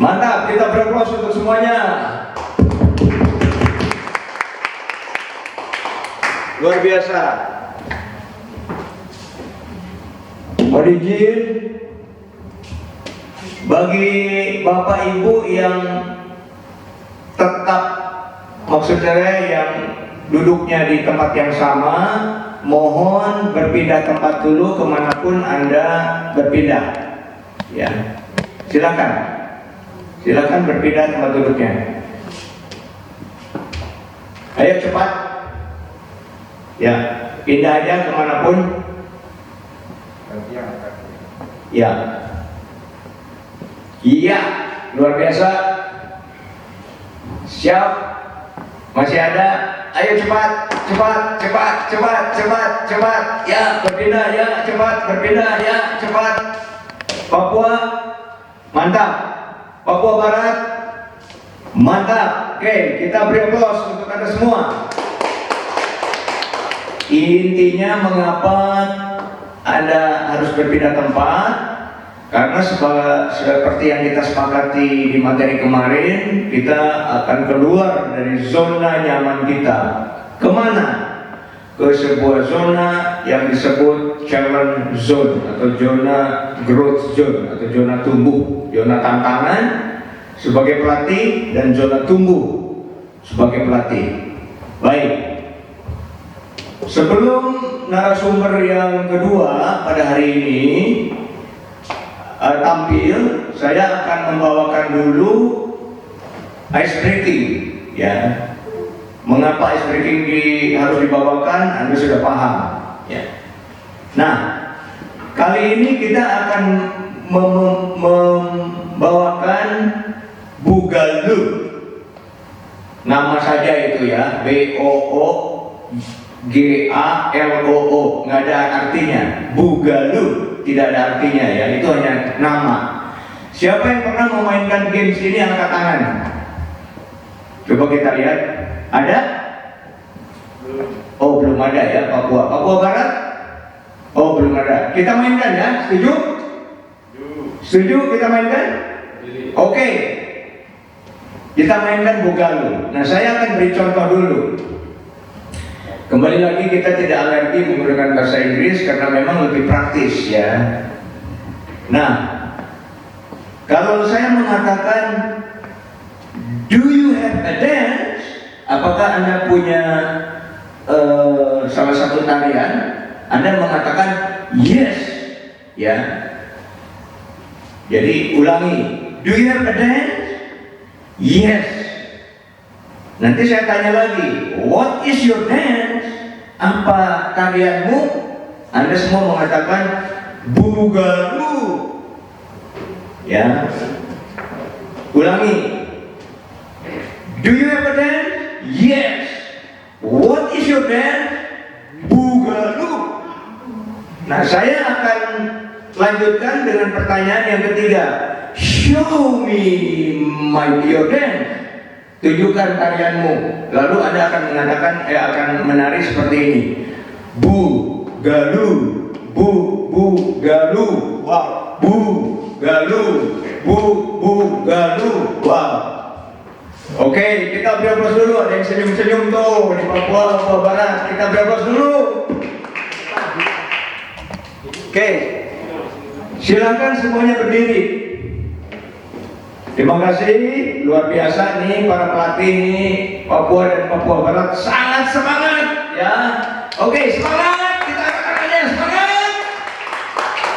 Mantap, kita beraplaus untuk semuanya. Luar biasa. Mohon izin bagi Bapak Ibu yang tetap, maksud saya yang duduknya di tempat yang sama, mohon berpindah tempat dulu kemanapun Anda berpindah. Ya, silakan. Silakan berpindah tempat duduknya. Ayo cepat. Ya, pindah aja kemanapun. Ya. Iya, luar biasa. Siap. Masih ada. Ayo cepat, cepat, cepat, cepat, cepat, cepat. Ya, berpindah ya, cepat, berpindah ya, cepat. Papua, mantap. Papua Barat, mantap. Oke, kita beri aplaus untuk Anda semua. Intinya mengapa Anda harus berpindah tempat? Karena seperti yang kita sepakati di materi kemarin, kita akan keluar dari zona nyaman kita. Kemana? Ke sebuah zona yang disebut challenge zone atau zona growth zone atau zona tumbuh, zona tantangan sebagai pelatih dan zona tumbuh sebagai pelatih. Baik, sebelum narasumber yang kedua pada hari ini tampil, saya akan membawakan dulu ice breaking, ya. Mengapa ice breaking harus dibawakan? Anda sudah paham, ya. Nah, kali ini kita akan membawakan Boogaloo. Nama saja itu ya, BOOGALOO, nggak ada artinya. Boogaloo tidak ada artinya ya, itu hanya nama. Siapa yang pernah memainkan games ini angkat tangan? Coba kita lihat. Ada? Oh, belum ada ya. Papua Barat? Oh, belum ada. Kita mainkan ya, setuju? Setuju kita mainkan? Oke. Kita mainkan Boogaloo. Nah, saya akan beri contoh dulu. Kembali lagi, kita tidak alergi menggunakan bahasa Inggris karena memang lebih praktis ya. Nah, kalau saya mengatakan do you have a dance? Apakah Anda punya salah satu tarian? Anda mengatakan yes, ya. Jadi ulangi, do you have a dance? Yes. Nanti saya tanya lagi, what is your dance? Apa tarianmu? Anda semua mengatakan Boogaloo, ya. Ulangi, do you have a dance? Yes. What is your dance? Boogaloo. Nah, saya akan lanjutkan dengan pertanyaan yang ketiga. Show me your dance. Tunjukkan tarianmu. Lalu Anda akan mengatakan, akan menari seperti ini. Boogaloo, Boogaloo, wow. Boogaloo, Boogaloo, wow. Oke, kita beri aplaus dulu. Ada yang senyum-senyum tuh di Papua Barat. Kita beri aplaus dulu. Oke, silakan semuanya berdiri. Terima kasih, luar biasa nih para pelatih nih Papua dan Papua Barat, sangat semangat ya. Oke, semangat, kita katakannya semangat,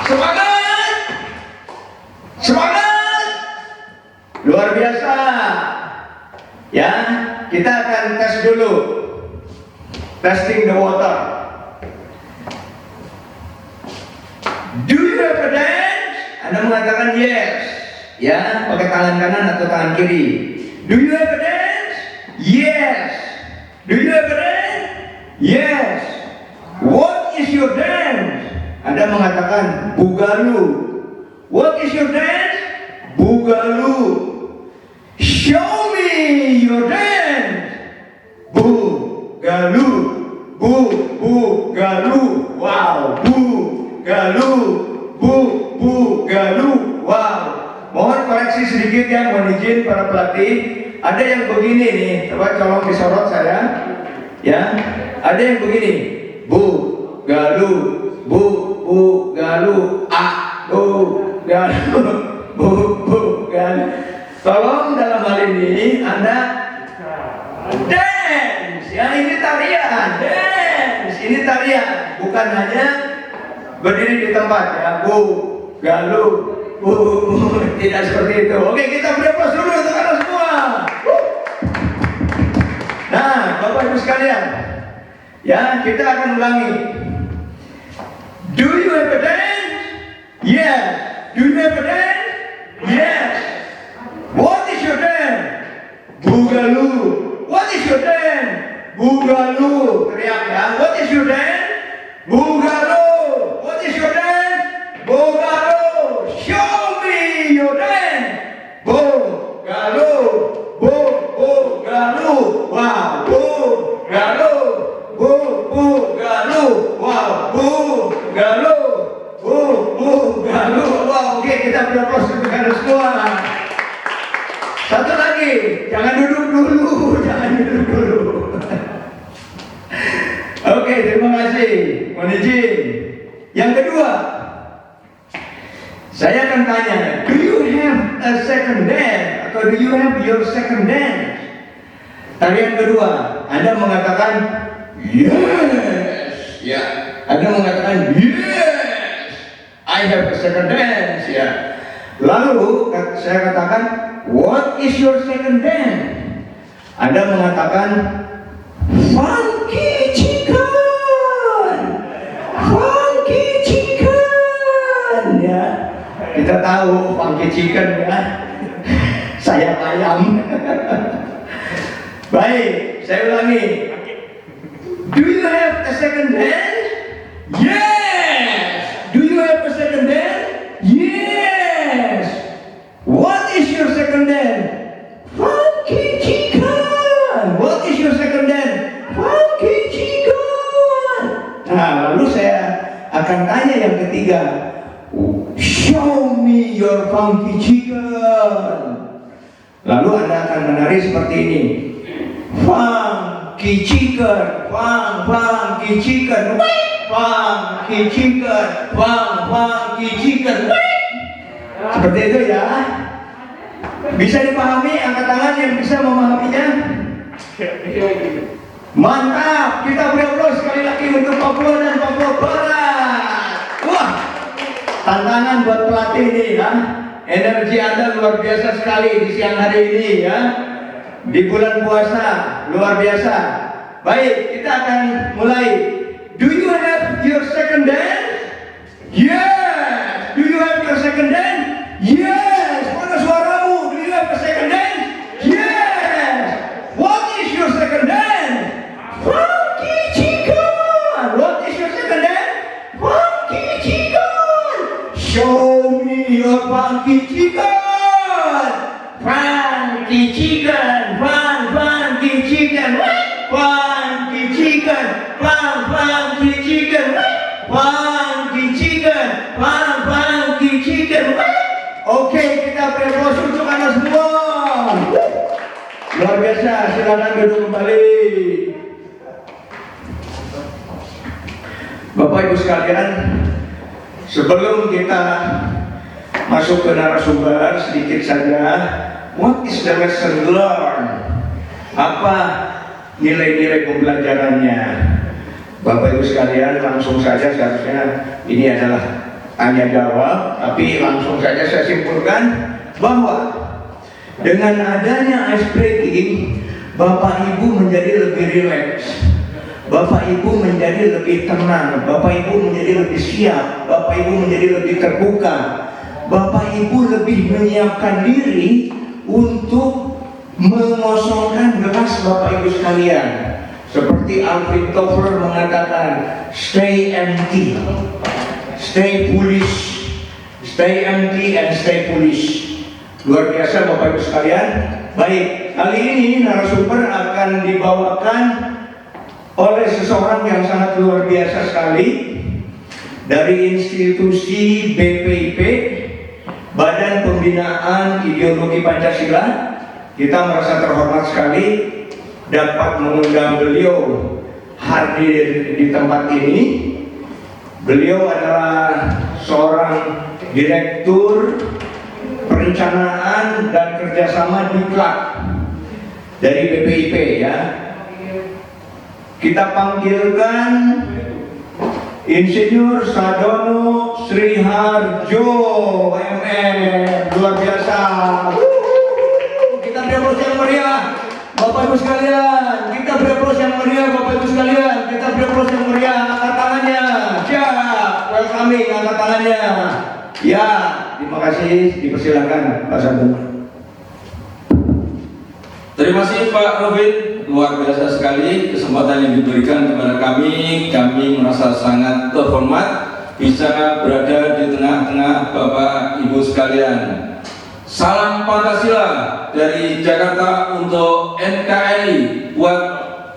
semangat, semangat, luar biasa. Ya, kita akan tes dulu, testing the water. Do you have a dance? Anda mengatakan yes, ya, pakai tangan kanan atau tangan kiri. Do you have a dance? Yes. Do you have a dance? Yes. What is your dance? Anda mengatakan Boogaloo. What is your dance? Boogaloo. Show me your dance. Boogaloo, Boogaloo, wow. Boogaloo, Boogaloo, wow. Mohon koreksi sedikit. sedikit ya, mohon izin para pelatih. Ada yang begini nih, coba colong disorot saya. Ya, ada yang begini. Bu, galu, bu, galu, bu, galu, bu, galu. Tolong dalam hal ini Anda dance. Ya, ini tarian, dance. Ini tarian, bukan hanya berdiri di tempat ya. Bu, galu, bu, tidak seperti itu. Oke, kita beri aplaus dulu untuk Anda semua. Nah, Bapak Ibu sekalian, ya kita akan ulangi. Do you have a dance? Yes. Do you have a dance? Yes. What is your dance? Bugalu. What is your dance? Bugalu. Teriak ya. What is your dance? Bugalu. What is your dance? Bugalu. Show me your dance. Bugalu. Bugalu. Wow. Bugalu. Bugalu. Wow. Bugalu. Bugalu. Wow. Oke, kita beraplos untuk Anda semua. Satu lagi, jangan duduk dulu, jangan duduk dulu. Oke, terima kasih, mohon izin. Yang kedua, saya akan tanya, do you have a second dance atau do you have your second dance? Tarian kedua, Anda mengatakan yes, ya. Anda mengatakan yes, I have a second dance, ya. Lalu saya katakan, what is your second dance? Anda mengatakan funky chicken, funky chicken, ya. Kita tahu funky chicken ya, sayap ayam. Baik, saya ulangi. Do you have a second dance? Yes. Do you have a second dance? Yes. What is your second dance? Funky chicken. What is your second dance? Funky chicken. Nah, lalu saya akan tanya yang ketiga. Show me your funky chicken. Lalu Anda akan menari seperti ini. Funky chicken, funky chicken, funky chicken, funky chicken. Seperti itu ya. Bisa dipahami? Angkat tangan yang bisa memahaminya. Mantap. Kita beri aplaus sekali lagi untuk Papua dan Papua Barat. Wah, tantangan buat pelatih ini ya. Energi Anda luar biasa sekali di siang hari ini ya. Di bulan puasa luar biasa. Baik, kita akan mulai. Do you have your second dance? Yes. Do you have your second dance? Yes. Mana suaramu? Do you have a second dance? Yes. What is your second dance? Funky chicken. What is your second dance? Funky chicken. Show me your funky chicken. Funky chicken. Funky chicken. Funky chicken. Funky chicken. Funky chicken. Funky chicken. Oke, kita beri aplaus untuk Anda semua. Luar biasa, silakan duduk kembali. Bapak Ibu sekalian, sebelum kita masuk ke narasumber, sedikit saja, what is the lesson learned? Apa nilai-nilai pembelajarannya? Bapak Ibu sekalian, langsung saja, seharusnya ini adalah tanya jawab, tapi langsung saja saya simpulkan bahwa dengan adanya ice breaking, Bapak Ibu menjadi lebih rileks, Bapak Ibu menjadi lebih tenang, Bapak Ibu menjadi lebih siap, Bapak Ibu menjadi lebih terbuka, Bapak Ibu lebih menyiapkan diri untuk mengosongkan gelas Bapak Ibu sekalian. Seperti Alvin Toffler mengatakan, stay empty, stay foolish, stay empty and stay foolish. Luar biasa Bapak Ibu sekalian. Baik, kali ini narasumber akan dibawakan oleh seseorang yang sangat luar biasa sekali dari institusi BPIP, Badan Pembinaan Ideologi Pancasila. Kita merasa terhormat sekali dapat mengundang beliau hadir di tempat ini. Beliau adalah seorang Direktur Perencanaan dan Kerjasama Diklat dari BPIP ya. Kita panggilkan Insinyur Sadono Sriharjo MM, luar biasa. Kita beri aplaus yang meriah, Bapak Ibu sekalian. Kita beri aplaus yang meriah, Bapak Ibu sekalian. Kita beri aplaus yang meriah. Angkat tangannya, siap. Welcoming, angkat tangannya. Ya, terima kasih. Dipersilakan Pak Sadono. Terima kasih Pak Robin, luar biasa sekali kesempatan yang diberikan kepada kami. Kami merasa sangat terhormat bisa berada di tengah-tengah Bapak Ibu sekalian. Salam Pancasila dari Jakarta untuk NKRI buat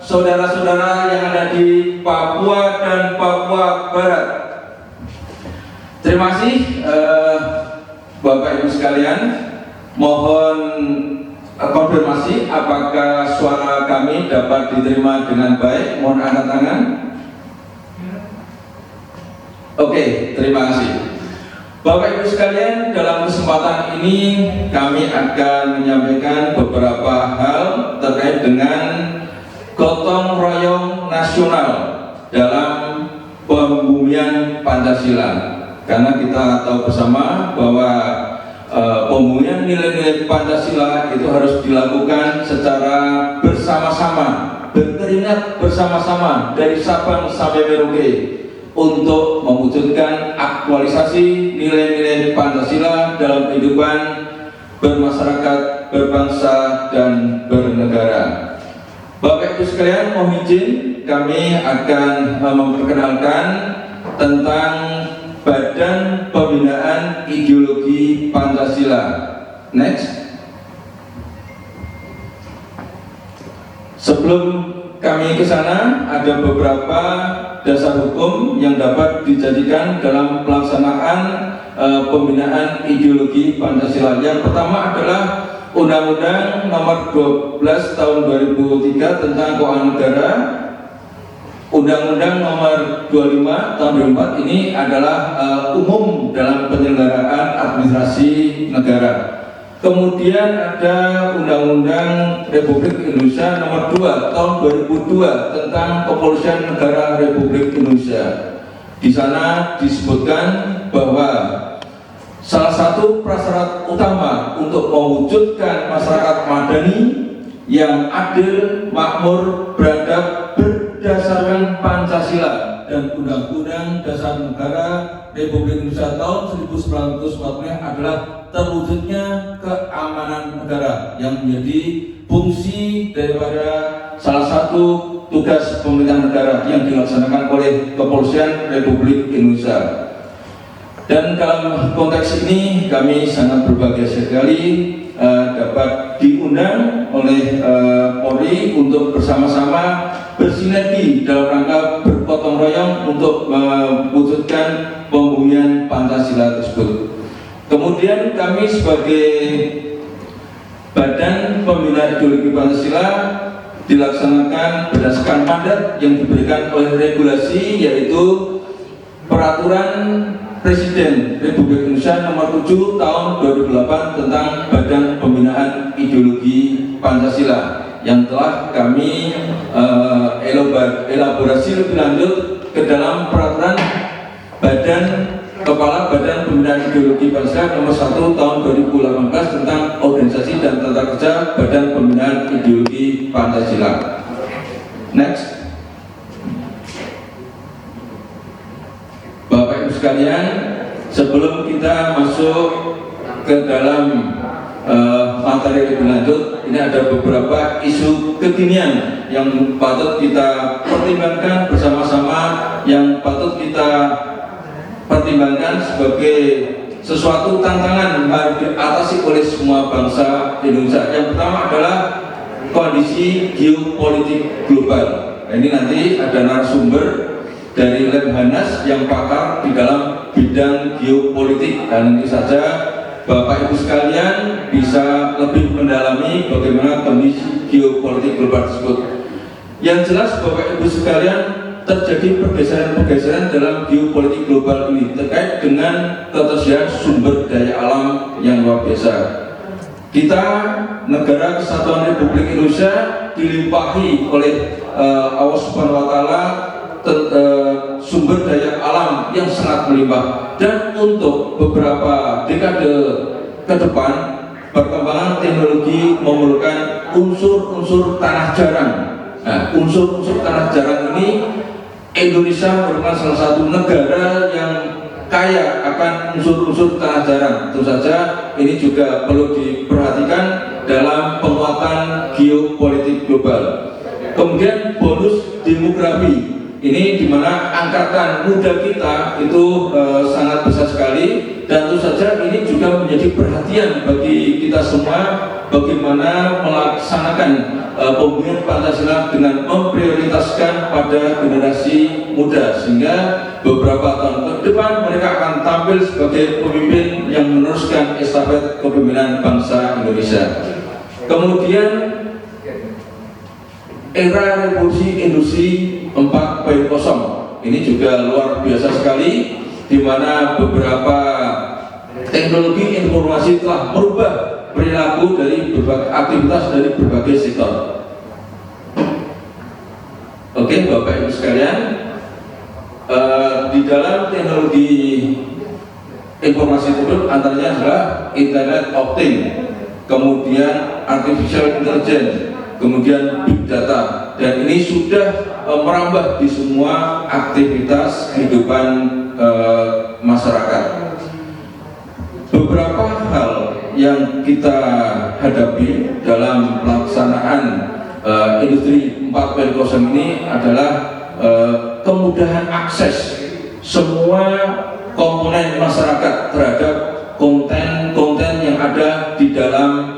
saudara-saudara yang ada di Papua dan Papua Barat. Terima kasih Bapak Ibu sekalian. Mohon konfirmasi apakah suara kami dapat diterima dengan baik. Mohon angkat tangan. Oke, terima kasih Bapak Ibu sekalian. Dalam kesempatan ini kami akan menyampaikan beberapa hal terkait dengan gotong royong nasional dalam pembumian Pancasila. Karena kita tahu bersama bahwa pembumian nilai-nilai Pancasila itu harus dilakukan secara bersama-sama, berkeringat bersama-sama dari Sabang sampai Merauke untuk mewujudkan aktualisasi nilai-nilai Pancasila dalam kehidupan bermasyarakat, berbangsa, dan bernegara. Bapak Ibu sekalian, mohon izin kami akan memperkenalkan tentang Badan Pembinaan Ideologi Pancasila. Next. Sebelum kami ke sana, ada beberapa dasar hukum yang dapat dijadikan dalam pelaksanaan pembinaan ideologi Pancasila. Yang pertama adalah Undang-Undang Nomor 12 Tahun 2003 tentang Keuangan Negara. Undang-Undang Nomor 25 Tahun 2004 ini adalah umum dalam penyelenggaraan administrasi negara. Kemudian ada Undang-Undang Republik Indonesia Nomor 2 Tahun 2002 tentang Kepolisian Negara Republik Indonesia. Di sana disebutkan bahwa salah satu prasyarat utama untuk mewujudkan masyarakat madani yang adil, makmur, beradab, berdasarkan Pancasila dan Undang-Undang Dasar Negara Republik Indonesia tahun 1945 adalah terwujudnya keamanan negara yang menjadi fungsi daripada salah satu tugas pemerintahan negara yang dilaksanakan oleh Kepolisian Republik Indonesia. Dan dalam konteks ini kami sangat berbahagia sekali dapat diundang oleh Polri untuk bersama-sama bersinergi dalam rangka bergotong royong untuk mewujudkan pembumian Pancasila tersebut. Kemudian kami sebagai Badan Pembinaan Ideologi Pancasila dilaksanakan berdasarkan mandat yang diberikan oleh regulasi, yaitu Peraturan Presiden Republik Indonesia Nomor 7 Tahun 2008 tentang Badan Pembinaan Ideologi Pancasila yang telah kami elaborasi lebih lanjut ke dalam peraturan Kepala Badan Pembinaan Ideologi Pancasila Nomor 1 Tahun 2018 tentang organisasi dan tata kerja Badan Pembinaan Ideologi Pancasila. Next. Bapak Ibu sekalian, sebelum kita masuk ke dalam materi lebih lanjut, ini ada beberapa isu kekinian yang patut kita pertimbangkan bersama-sama, yang patut kita pertimbangkan sebagai sesuatu tantangan yang harus diatasi oleh semua bangsa Indonesia. Yang pertama adalah kondisi geopolitik global. Nah, ini nanti ada narasumber dari Lemhanas yang pakar di dalam bidang geopolitik, dan ini saja Bapak Ibu sekalian bisa lebih mendalami bagaimana kondisi geopolitik global tersebut. Yang jelas Bapak Ibu sekalian, terjadi pergeseran-pergeseran dalam geopolitik global ini terkait dengan ketersediaan sumber daya alam yang luar biasa. Kita, negara Kesatuan Republik Indonesia, dilimpahi oleh Allah Subhanahu wa Ta'ala sumber daya alam yang sangat melimpah, dan untuk beberapa dekade ke depan perkembangan teknologi memerlukan unsur-unsur tanah jarang. Nah, unsur-unsur tanah jarang ini Indonesia merupakan salah satu negara yang kaya akan unsur-unsur tanah jarang. Tentu saja ini juga perlu diperhatikan dalam penguatan geopolitik global. Kemudian bonus demografi ini, di mana angkatan muda kita itu sangat besar sekali, dan tentu saja ini juga menjadi perhatian bagi kita semua bagaimana melaksanakan pembangunan Pancasila dengan memprioritaskan pada generasi muda, sehingga beberapa tahun ke depan mereka akan tampil sebagai pemimpin yang meneruskan estafet kepemimpinan bangsa Indonesia. Kemudian era revolusi industri 4.0 ini juga luar biasa sekali, di mana beberapa teknologi informasi telah merubah perilaku dari berbagai aktivitas dari berbagai sektor. Oke, Bapak Ibu sekalian, di dalam teknologi informasi tersebut antaranya adalah Internet of Things, kemudian Artificial Intelligence, kemudian Big Data, dan ini sudah merambah di semua aktivitas kehidupan masyarakat. Beberapa hal yang kita hadapi dalam pelaksanaan industri 4.0 ini adalah kemudahan akses semua komponen masyarakat terhadap konten-konten yang ada di dalam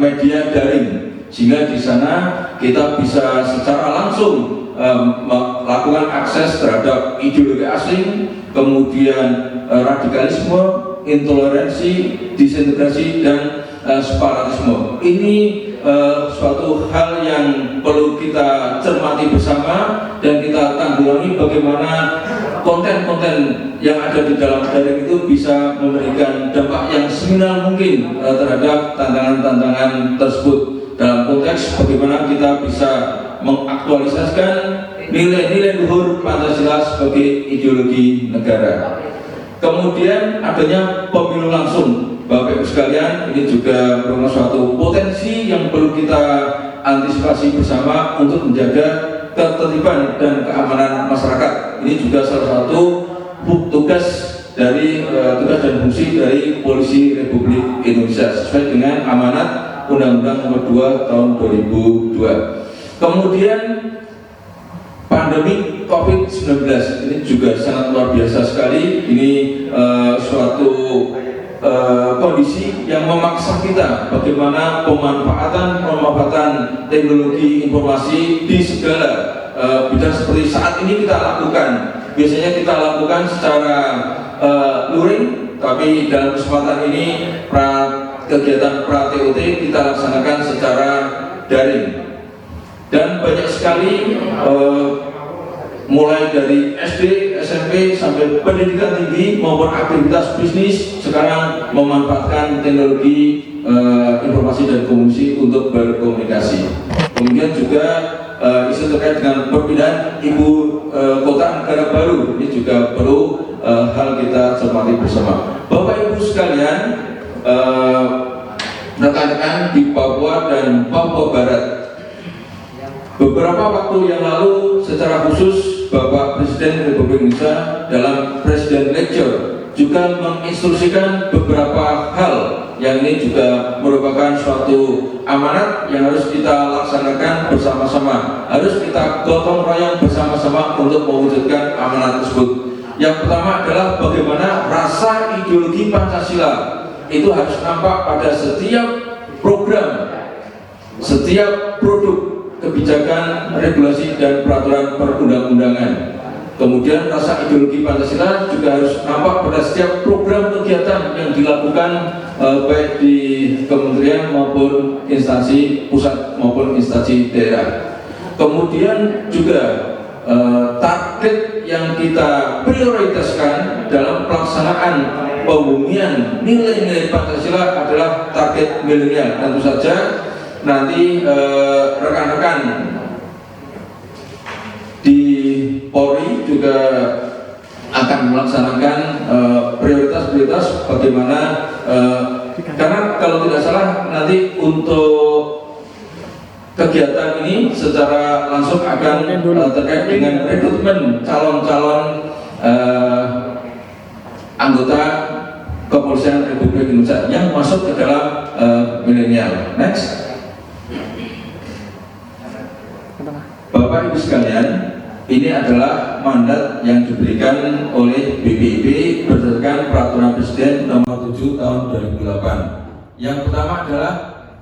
media daring, sehingga di sana kita bisa secara langsung melakukan akses terhadap ideologi asing, kemudian radikalisme, intoleransi, disintegrasi, dan separatisme. Ini suatu hal yang perlu kita cermati bersama dan kita tanggulangi bagaimana konten-konten yang ada di dalam daring itu bisa memberikan dampak yang seminimal mungkin terhadap tantangan-tantangan tersebut, dalam konteks bagaimana kita bisa mengaktualisasikan nilai-nilai luhur Pancasila sebagai ideologi negara. Kemudian adanya pemilu langsung, Bapak Ibu sekalian, ini juga merupakan suatu potensi yang perlu kita antisipasi bersama untuk menjaga ketertiban dan keamanan masyarakat. Ini juga salah satu tugas dari tugas dan fungsi dari Polisi Republik Indonesia sesuai dengan amanat Undang-Undang Nomor 2 Tahun 2002. Kemudian pandemi COVID-19 ini juga sangat luar biasa sekali. Ini suatu kondisi yang memaksa kita bagaimana pemanfaatan teknologi informasi di segala bidang seperti saat ini kita lakukan. Biasanya kita lakukan secara luring, tapi dalam kesempatan ini kegiatan pra-TOT kita laksanakan secara daring. Dan banyak sekali mulai dari SD, SMP sampai pendidikan tinggi maupun aktivitas bisnis sekarang memanfaatkan teknologi informasi dan komunikasi untuk berkomunikasi. Kemudian juga isu terkait dengan perpindahan ibu kota negara baru, ini juga perlu hal kita cermati bersama. Bapak Ibu sekalian, rekan-rekan di Papua dan Papua Barat, beberapa waktu yang lalu secara khusus Bapak Presiden Republik Indonesia dalam Presiden Lecture juga menginstruksikan beberapa hal yang ini juga merupakan suatu amanat yang harus kita laksanakan bersama-sama, harus kita gotong royong bersama-sama untuk mewujudkan amanat tersebut. Yang pertama adalah bagaimana rasa ideologi Pancasila itu harus nampak pada setiap program, setiap produk kebijakan, regulasi, dan peraturan perundang-undangan. Kemudian rasa ideologi Pancasila juga harus nampak pada setiap program kegiatan yang dilakukan baik di kementerian maupun instansi pusat maupun instansi daerah. Kemudian juga target yang kita prioritaskan dalam pelaksanaan pembumian nilai-nilai Pancasila adalah target milenial. Tentu saja nanti rekan-rekan di Polri juga akan melaksanakan prioritas-prioritas bagaimana karena kalau tidak salah nanti untuk kegiatan ini secara langsung akan terkait dengan rekrutmen calon-calon anggota Kepolisian Republik Indonesia yang masuk ke dalam milenial. Next. Bapak Ibu sekalian, ini adalah mandat yang diberikan oleh BPIP berdasarkan Peraturan Presiden Nomor 7 Tahun 2008. Yang pertama adalah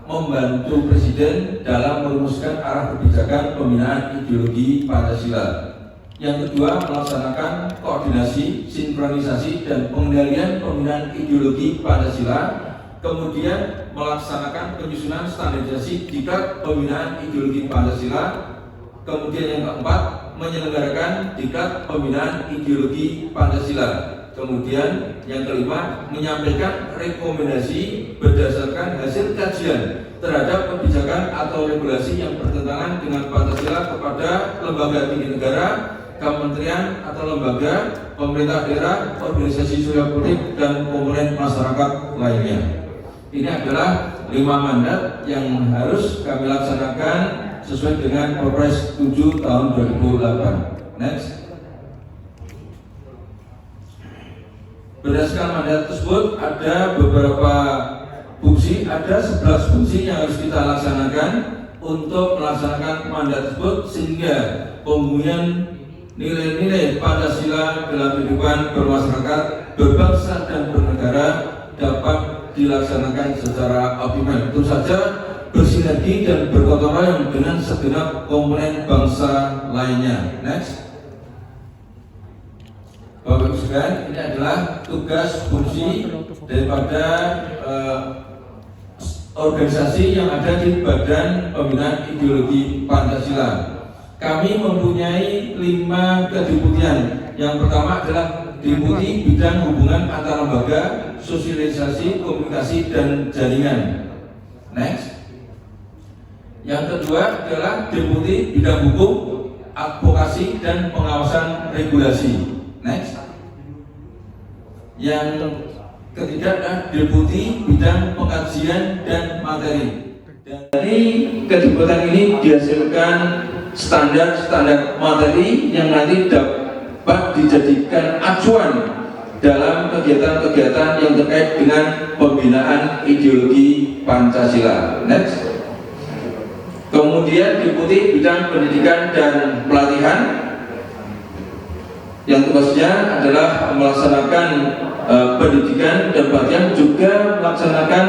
membantu Presiden dalam merumuskan arah kebijakan pembinaan ideologi Pancasila. Yang kedua, melaksanakan koordinasi, sinkronisasi, dan pengendalian pembinaan ideologi Pancasila. Kemudian melaksanakan penyusunan standarisasi diklat pembinaan ideologi Pancasila. Kemudian yang keempat, menyelenggarakan diklat pembinaan ideologi Pancasila. Kemudian yang kelima, menyampaikan rekomendasi berdasarkan hasil kajian terhadap kebijakan atau regulasi yang bertentangan dengan Pancasila kepada lembaga tinggi negara, kementerian atau lembaga, pemerintah daerah, organisasi sosial politik, dan komponen masyarakat lainnya. Ini adalah 5 mandat yang harus kami laksanakan sesuai dengan Perpres 7 tahun 2008. Next. Berdasarkan mandat tersebut ada beberapa fungsi, ada 11 fungsi yang harus kita laksanakan untuk melaksanakan mandat tersebut sehingga pembumian nilai-nilai Pancasila dalam kehidupan bermasyarakat, berbangsa dan bernegara dapat dilaksanakan secara optimal. Tentu saja bersinergi dan bergotong royong dengan segenap komponen bangsa lainnya. Next. Bapak Ibu sekalian, ini adalah tugas fungsi daripada organisasi yang ada di Badan Pembinaan Ideologi Pancasila. Kami mempunyai 5 kedeputian. Yang pertama adalah Deputi Bidang Hubungan Antar Lembaga, Sosialisasi, Komunikasi, dan Jaringan. Next. Yang kedua adalah Deputi Bidang Hukum, Advokasi, dan Pengawasan Regulasi. Next. Yang ketiga adalah Deputi Bidang Pengkajian dan Materi. Dari kedeputian ini dihasilkan standar-standar materi yang nanti dapat dijadikan acuan dalam kegiatan-kegiatan yang terkait dengan pembinaan ideologi Pancasila. Next. Kemudian Deputi Bidang Pendidikan dan Pelatihan yang tugasnya adalah melaksanakan pendidikan dan pelatihan, juga melaksanakan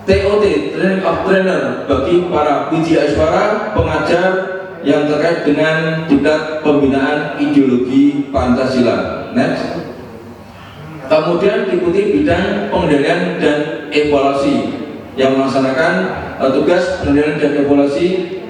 TOT, Training of Trainer, bagi para widyaswara pengajar yang terkait dengan diklat pembinaan ideologi Pancasila. Next. Kemudian Deputi Bidang Pengendalian dan Evaluasi yang melaksanakan tugas pengendalian dan evaluasi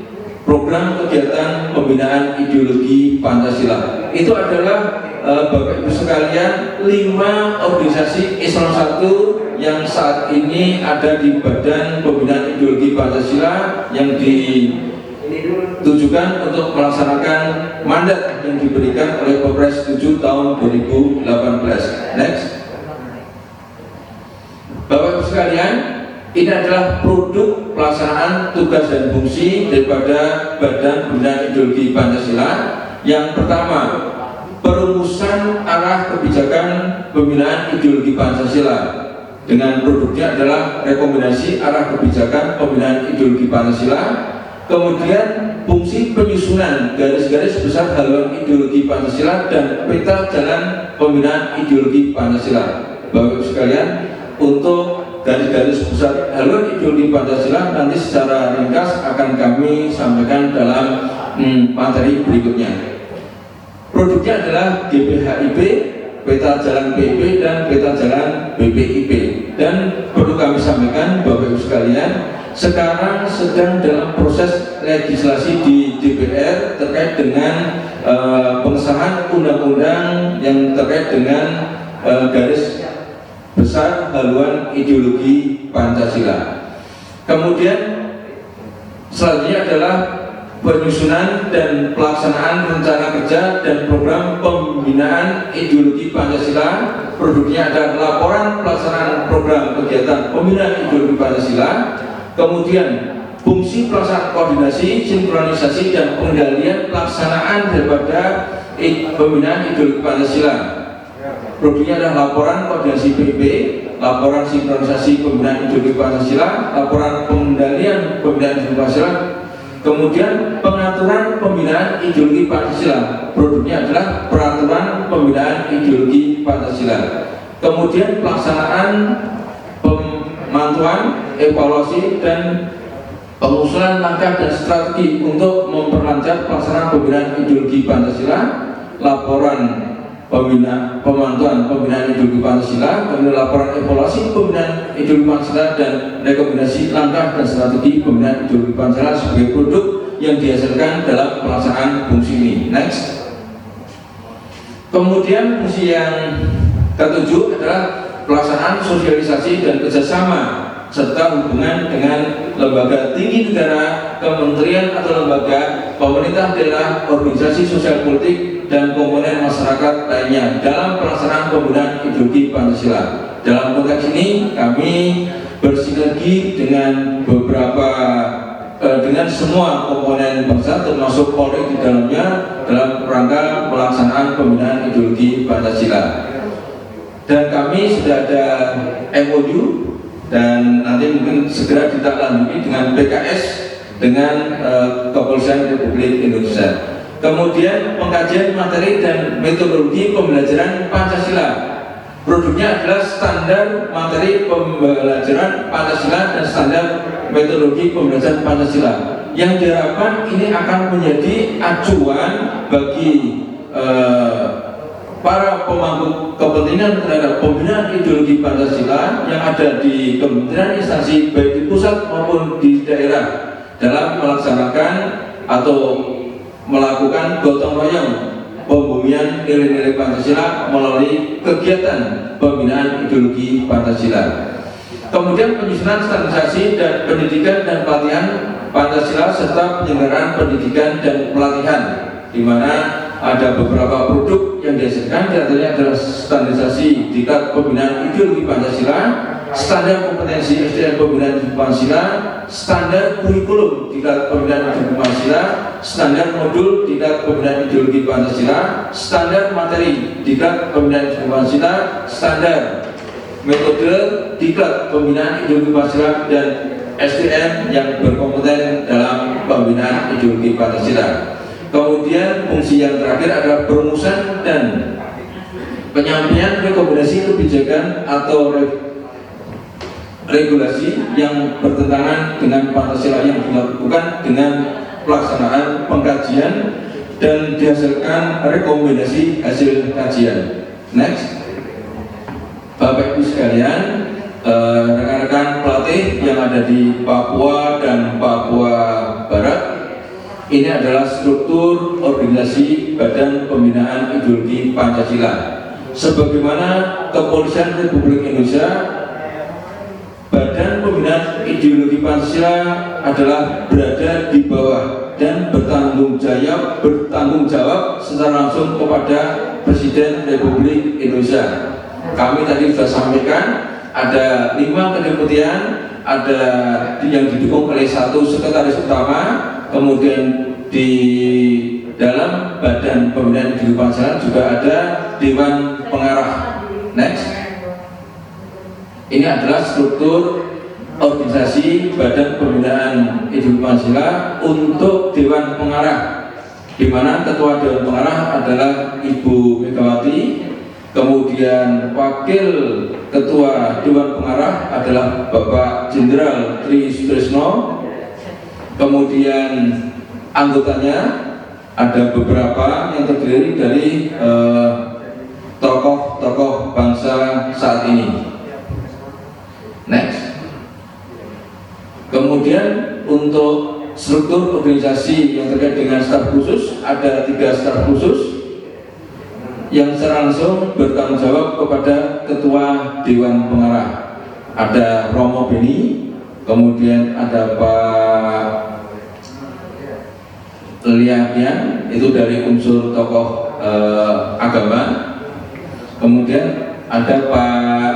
program kegiatan pembinaan ideologi Pancasila. Itu adalah Bapak Ibu sekalian 5 organisasi eselon 1 yang saat ini ada di Badan Pembinaan Ideologi Pancasila yang ditujukan untuk melaksanakan mandat yang diberikan oleh Perpres 7 tahun 2018. Next. Bapak Ibu sekalian, ini adalah produk pelaksanaan tugas dan fungsi daripada Badan Pembinaan Ideologi Pancasila. Yang pertama, perumusan arah kebijakan pembinaan ideologi Pancasila. Dengan produknya adalah rekomendasi arah kebijakan pembinaan ideologi Pancasila. Kemudian fungsi penyusunan garis-garis besar haluan ideologi Pancasila dan peta jalan pembinaan ideologi Pancasila. Bapak Ibu sekalian, untuk garis-garis besar haluan ideologi Pancasila nanti secara ringkas akan kami sampaikan dalam materi berikutnya. Produknya adalah GPHIP, peta jalan PIP dan peta jalan BPIP. Dan perlu kami sampaikan Bapak Ibu sekalian, sekarang sedang dalam proses legislasi di DPR terkait dengan pengesahan undang-undang yang terkait dengan garis besar haluan ideologi Pancasila. Kemudian selanjutnya adalah penyusunan dan pelaksanaan rencana kerja dan program pembinaan ideologi Pancasila. Produknya adalah laporan pelaksanaan program kegiatan pembinaan ideologi Pancasila. Kemudian fungsi pelaksanaan koordinasi, sinkronisasi dan pengendalian pelaksanaan daripada pembinaan ideologi Pancasila. Produknya adalah laporan koordinasi PIP, laporan sinkronisasi pembinaan ideologi Pancasila, laporan pengendalian pembinaan ideologi Pancasila. Kemudian pengaturan pembinaan ideologi Pancasila. Produknya adalah peraturan pembinaan ideologi Pancasila. Kemudian pelaksanaan pemantauan, evaluasi dan pengusulan langkah dan strategi untuk memperlancar pelaksanaan pembinaan ideologi Pancasila, laporan pemantauan pembinaan ideologi Pancasila, kemudian laporan evaluasi pembinaan ideologi Pancasila dan rekomendasi langkah dan strategi pembinaan ideologi Pancasila sebagai produk yang dihasilkan dalam pelaksanaan fungsi ini. Next. Kemudian fungsi yang ketujuh adalah pelaksanaan sosialisasi dan kerjasama serta hubungan dengan lembaga tinggi negara, kementerian atau lembaga, pemerintah daerah, organisasi sosial politik dan komponen masyarakat lainnya dalam pelaksanaan pembinaan ideologi Pancasila. Dalam konteks ini kami bersinergi dengan dengan semua komponen bangsa termasuk Polri di dalamnya dalam rangka pelaksanaan pembinaan ideologi Pancasila. Dan kami sudah ada MOU dan nanti mungkin segera ditindaklanjuti dengan PKS dengan Kepolisian Republik Indonesia. Kemudian pengkajian materi dan metodologi pembelajaran Pancasila. Produknya adalah standar materi pembelajaran Pancasila dan standar metodologi pembelajaran Pancasila. Yang diharapkan ini akan menjadi acuan bagi para pemangku kepentingan terhadap pembinaan ideologi Pancasila yang ada di kementerian instansi baik di pusat maupun di daerah dalam melaksanakan atau melakukan gotong royong pembumian nilai-nilai Pancasila melalui kegiatan pembinaan ideologi Pancasila. Kemudian penyusunan standarisasi dan pendidikan dan pelatihan Pancasila serta penyelenggaraan pendidikan dan pelatihan, di mana ada beberapa produk yang dihasilkan, diantaranya adalah standarisasi diklat pembinaan ideologi Pancasila, standar kompetensi SDM pembinaan ideologi Pancasila, standar kurikulum diklat pembinaan ideologi Pancasila, standar modul diklat pembinaan ideologi Pancasila, standar materi diklat pembinaan ideologi Pancasila, standar metode diklat pembinaan ideologi Pancasila dan SDM yang berkompeten dalam pembinaan ideologi Pancasila. Kemudian fungsi yang terakhir adalah perumusan dan penyampaian rekomendasi kebijakan atau regulasi yang bertentangan dengan Pancasila yang dilakukan dengan pelaksanaan pengkajian dan dihasilkan rekomendasi hasil kajian. Next. Bapak Ibu sekalian, rekan-rekan pelatih yang ada di Papua dan Papua Barat, ini adalah struktur organisasi Badan Pembinaan Ideologi Pancasila. Sebagaimana Kepolisian Republik Indonesia, Badan Pembinaan Ideologi Pancasila adalah berada di bawah dan bertanggung jawab secara langsung kepada Presiden Republik Indonesia. Kami tadi sudah sampaikan ada 5 kedeputian, ada yang didukung oleh 1 sekretaris utama, kemudian di dalam Badan Pembinaan Ideologi Pancasila juga ada Dewan Pengarah. Next. Ini adalah struktur organisasi Badan Pembinaan Ideologi Pancasila untuk Dewan Pengarah, di mana Ketua Dewan Pengarah adalah Ibu Megawati. Kemudian Wakil Ketua Dewan Pengarah adalah Bapak Jenderal Tri Sutrisno. Kemudian anggotanya ada beberapa yang terdiri dari tokoh-tokoh bangsa saat ini. Next. Kemudian untuk struktur organisasi yang terkait dengan staf khusus, ada 3 staf khusus yang secara langsung bertanggung jawab kepada Ketua Dewan Pengarah. Ada Romo Beni, kemudian ada Pak Liapian, itu dari unsur tokoh agama. Kemudian ada Pak,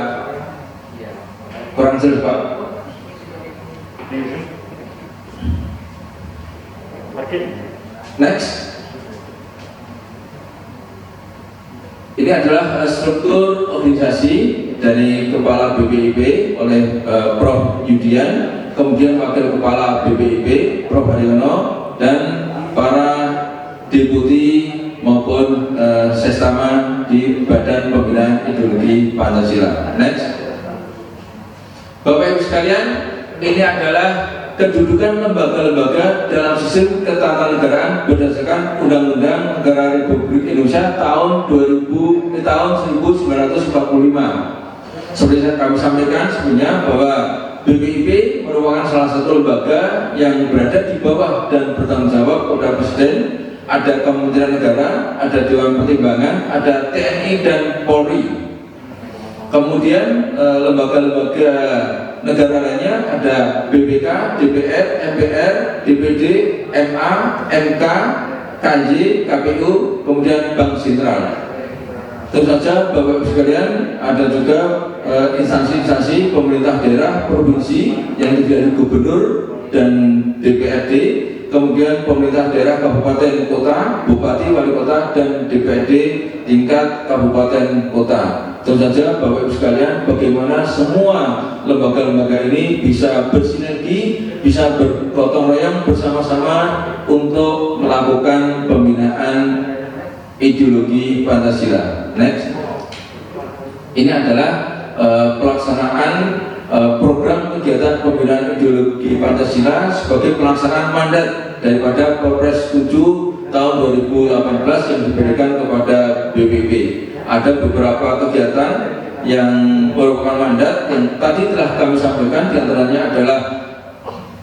kurang jelas Pak, next. Ini adalah struktur organisasi dari Kepala BPIP oleh Prof. Yudian, kemudian Wakil Kepala BPIP Prof. Haryono, dan para deputi maupun sestama di Badan Pembinaan Ideologi Pancasila. Next. Bapak Ibu sekalian, ini adalah kedudukan lembaga-lembaga dalam sistem ketatanegaraan berdasarkan Undang-Undang Negara Republik Indonesia tahun 1945. Seperti yang kami sampaikan sebelumnya bahwa BPIP merupakan salah satu lembaga yang berada di bawah dan bertanggung jawab kepada Presiden. Ada Kementerian Negara, ada Dewan Pertimbangan, ada TNI dan Polri. Kemudian lembaga-lembaga negara lainnya ada BPK, DPR, MPR, DPD, MA, MK, KJ, KPU, kemudian Bank Sentral. Tentu saja Bapak Ibu sekalian, ada juga instansi-instansi pemerintah daerah provinsi yang terdiri dari gubernur dan DPRD, kemudian pemerintah daerah kabupaten kota, bupati, wali kota, dan DPRD tingkat kabupaten kota. Tentu saja Bapak Ibu sekalian, bagaimana semua lembaga-lembaga ini bisa bersinergi, bisa bergotong royong bersama-sama untuk melakukan pembinaan ideologi Pancasila. Next. Ini adalah pelaksanaan program kegiatan pembinaan ideologi Pancasila sebagai pelaksanaan mandat daripada Perpres 7 tahun 2018 yang diberikan kepada BPIP. Ada beberapa kegiatan yang merupakan mandat yang tadi telah kami sampaikan, diantaranya adalah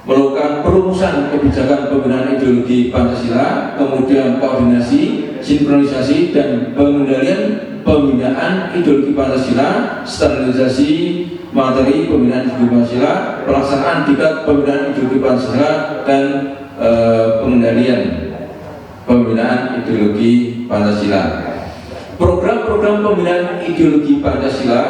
melakukan perumusan kebijakan pembinaan ideologi Pancasila, kemudian koordinasi, sinkronisasi, dan pengendalian pembinaan ideologi Pancasila, standarisasi materi pembinaan ideologi Pancasila, pelaksanaan diklat pembinaan ideologi Pancasila, dan pengendalian pembinaan ideologi Pancasila. Program-program pembinaan ideologi Pancasila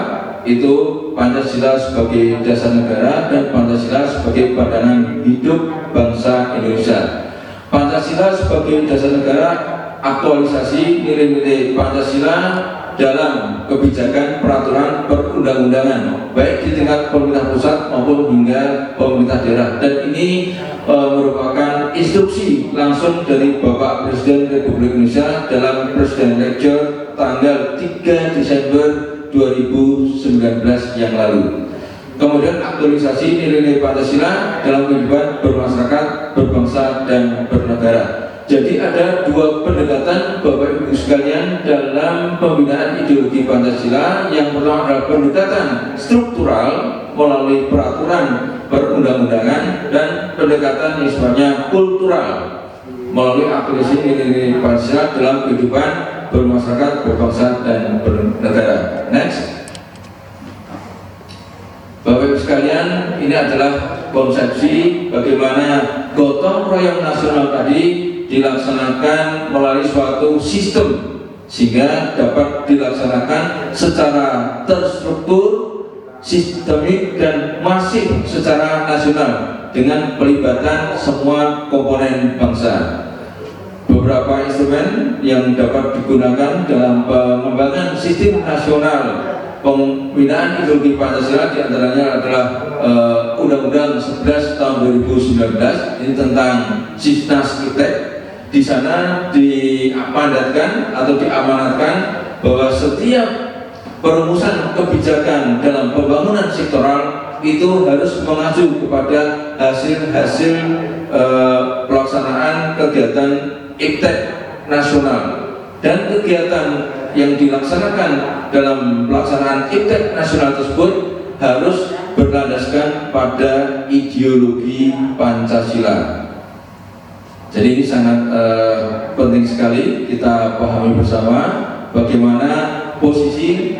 itu Pancasila sebagai dasar negara dan Pancasila sebagai padanan hidup bangsa Indonesia. Pancasila sebagai dasar negara, aktualisasi nilai-nilai Pancasila dalam kebijakan peraturan perundang-undangan baik di tingkat pemerintah pusat maupun hingga pemerintah daerah, dan ini merupakan instruksi langsung dari Bapak Presiden Republik Indonesia dalam Presiden Lecture tanggal 3 Desember 2019 yang lalu. Kemudian aktualisasi nilai-nilai Pancasila dalam kehidupan bermasyarakat, berbangsa, dan bernegara. Jadi ada 2 pendekatan Bapak Ibu sekalian dalam pembinaan ideologi Pancasila. Yang pertama adalah pendekatan struktural melalui peraturan perundang-undangan, dan pendekatan yang sifatnya kultural melalui aktualisasi nilai-nilai Pancasila dalam kehidupan bermasyarakat, berbangsa, dan bernegara. Next. Bapak Ibu sekalian, ini adalah konsepsi bagaimana gotong royong nasional tadi dilaksanakan melalui suatu sistem sehingga dapat dilaksanakan secara terstruktur, sistemik, dan masif secara nasional dengan pelibatan semua komponen bangsa. Beberapa instrumen yang dapat digunakan dalam pengembangan sistem nasional pembinaan ideologi Pancasila diantaranya adalah Undang-Undang 11 tahun 2019 ini tentang Sisnas Iptek. Di sana diamanatkan atau diamanatkan bahwa setiap perumusan kebijakan dalam pembangunan sektoral itu harus mengacu kepada hasil-hasil pelaksanaan kegiatan IPTEK nasional dan kegiatan yang dilaksanakan dalam pelaksanaan IPTEK nasional tersebut harus berlandaskan pada ideologi Pancasila. Jadi ini sangat penting sekali kita pahami bersama bagaimana posisi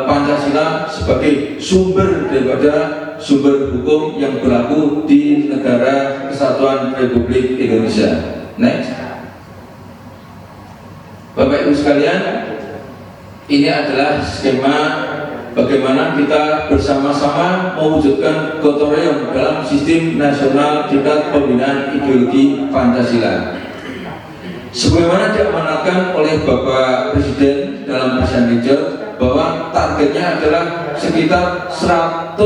Pancasila sebagai sumber daripada sumber hukum yang berlaku di negara Kesatuan Republik Indonesia. Next, Bapak Ibu sekalian, ini adalah skema bagaimana kita bersama-sama mewujudkan gotong royong dalam sistem nasional tingkat pembinaan ideologi Pancasila. Sebagaimana diamanatkan oleh Bapak Presiden dalam Presiden bahwa targetnya adalah sekitar 129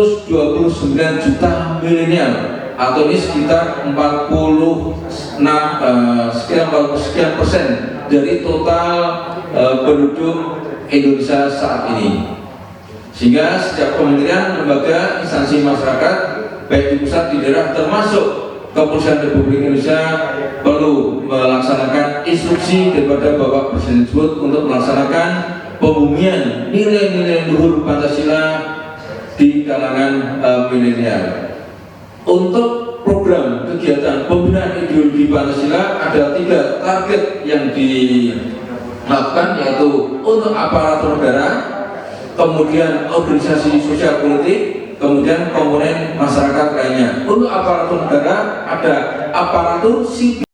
juta milenial atau ini sekitar 46 sekian persen dari total penduduk Indonesia saat ini. Sehingga setiap kementerian, lembaga, instansi masyarakat baik di pusat di daerah termasuk Kepolisian Republik Indonesia perlu melaksanakan instruksi daripada Bapak Presiden tersebut untuk melaksanakan pembumian nilai-nilai luhur Pancasila di kalangan milenial. Untuk program kegiatan pembinaan ideologi Pancasila ada 3 target yang dilakukan, yaitu untuk aparatur negara, kemudian organisasi sosial politik, kemudian komponen masyarakat lainnya. Untuk aparatur negara ada aparatur sipil,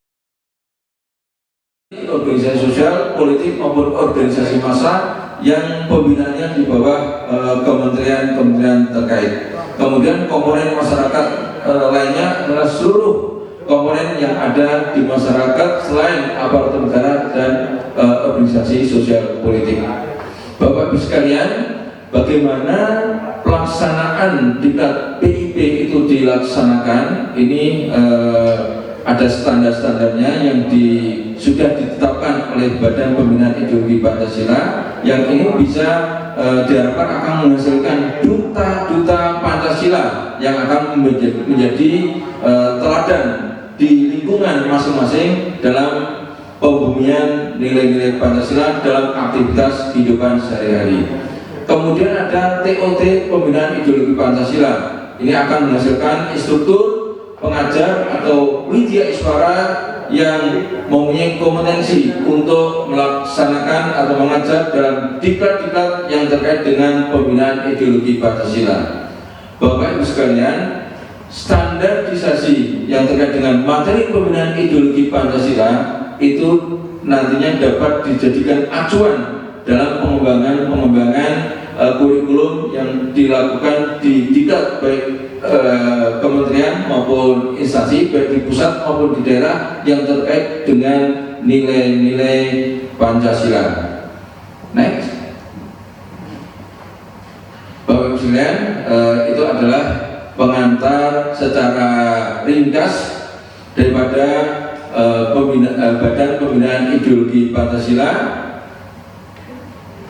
organisasi sosial politik maupun organisasi massa yang pembinaannya di bawah kementerian-kementerian terkait. Kemudian komponen masyarakat lainnya adalah seluruh komponen yang ada di masyarakat selain aparatur negara dan organisasi sosial politik. Bapak Ibu sekalian, bagaimana pelaksanaan tingkat PIP itu dilaksanakan? Ini ada standar-standarnya yang sudah ditetapkan oleh Badan Pembinaan Ideologi Pancasila, yang ini bisa diharapkan akan menghasilkan duta-duta Pancasila yang akan menjadi teladan di lingkungan masing-masing dalam pembumian nilai-nilai Pancasila dalam aktivitas kehidupan sehari-hari. Kemudian ada TOT Pembinaan Ideologi Pancasila. Ini akan menghasilkan instruktur, pengajar atau widya iswara yang mempunyai kompetensi untuk melaksanakan atau mengajar dalam diklat-diklat yang terkait dengan pembinaan ideologi Pancasila. Bapak Ibu sekalian, standarisasi yang terkait dengan materi pembinaan ideologi Pancasila itu nantinya dapat dijadikan acuan dalam pengembangan kurikulum yang dilakukan di tingkat baik kementerian maupun instansi, baik di pusat maupun di daerah yang terkait dengan nilai-nilai Pancasila. Next, Bapak Ibu sekalian, itu adalah pengantar secara ringkas daripada Badan Pembinaan Ideologi Pancasila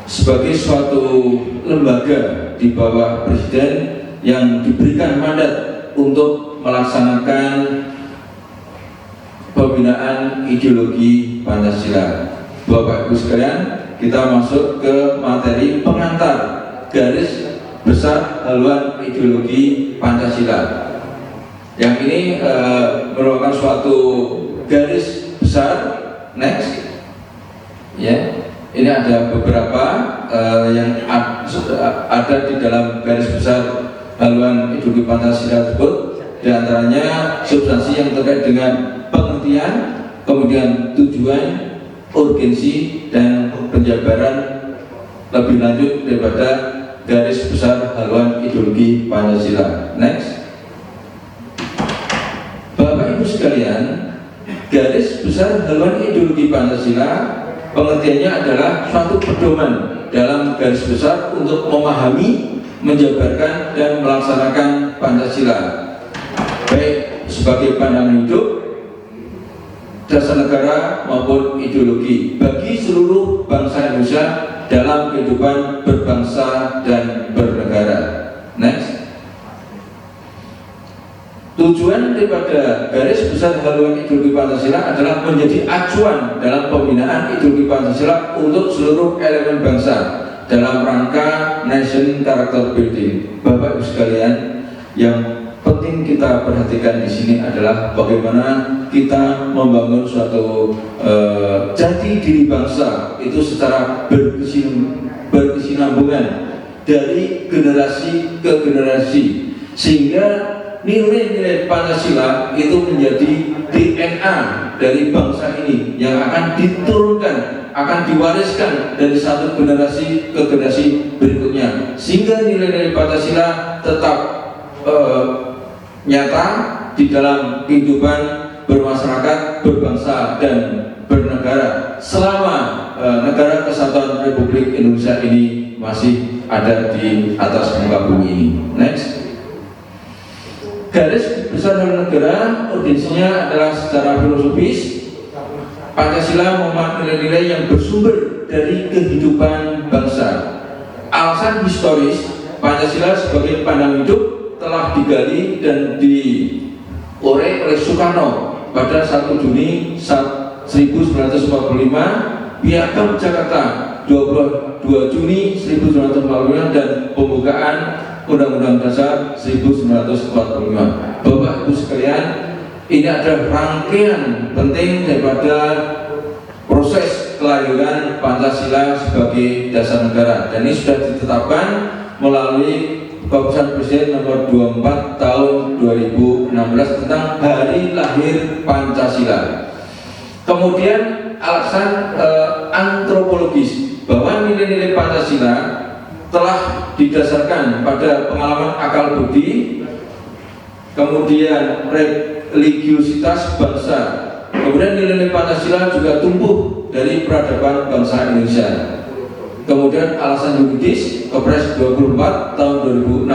sebagai suatu lembaga di bawah Presiden yang diberikan mandat untuk melaksanakan pembinaan ideologi Pancasila. Bapak Ibu sekalian, kita masuk ke materi pengantar garis besar haluan ideologi Pancasila. Yang ini merupakan suatu garis besar. Next, ya. Ini ada beberapa yang ada di dalam garis besar haluan ideologi Pancasila tersebut. Di antaranya substansi yang terkait dengan pengertian, kemudian tujuan, urgensi, dan penjabaran lebih lanjut daripada garis besar haluan ideologi Pancasila. Next, Bapak Ibu sekalian, garis besar haluan ideologi Pancasila pengertiannya adalah suatu pedoman dalam garis besar untuk memahami, menjabarkan, dan melaksanakan Pancasila, baik sebagai pandangan hidup, dasar negara maupun ideologi bagi seluruh bangsa Indonesia dalam kehidupan berbangsa dan bernegara. Next, tujuan daripada garis besar haluan ideologi Pancasila adalah menjadi acuan dalam pembinaan ideologi Pancasila untuk seluruh elemen bangsa dalam rangka nation character building. Bapak Ibu sekalian, yang penting kita perhatikan di sini adalah bagaimana kita membangun suatu jati diri bangsa itu secara berkesinambungan dari generasi ke generasi, sehingga nilai-nilai Pancasila itu menjadi DNA dari bangsa ini yang akan diturunkan, akan diwariskan dari satu generasi ke generasi berikutnya, sehingga nilai-nilai Pancasila tetap nyata di dalam kehidupan bermasyarakat, berbangsa, dan bernegara selama negara kesatuan Republik Indonesia ini masih ada di atas muka bumi ini. Next. Garis besar haluan negara urgensinya adalah secara filosofis. Pancasila memuat nilai-nilai yang bersumber dari kehidupan bangsa. Alasan historis, Pancasila sebagai pandangan hidup telah digali dan diurai oleh Soekarno pada 1 Juni 1945, Piagam Jakarta 22 Juni 1945, dan pembukaan Undang-Undang Dasar 1945. Bapak Ibu sekalian, ini adalah rangkaian penting daripada proses kelahiran Pancasila sebagai dasar negara, dan ini sudah ditetapkan melalui Keputusan Presiden nomor 24 tahun 2016 tentang hari lahir Pancasila. Kemudian alasan antropologis, bahwa nilai-nilai Pancasila telah didasarkan pada pengalaman akal budi, kemudian religiositas bangsa. Kemudian nilai-nilai Pancasila juga tumbuh dari peradaban bangsa Indonesia. Kemudian alasan yuridis, Kepres 24 tahun 2016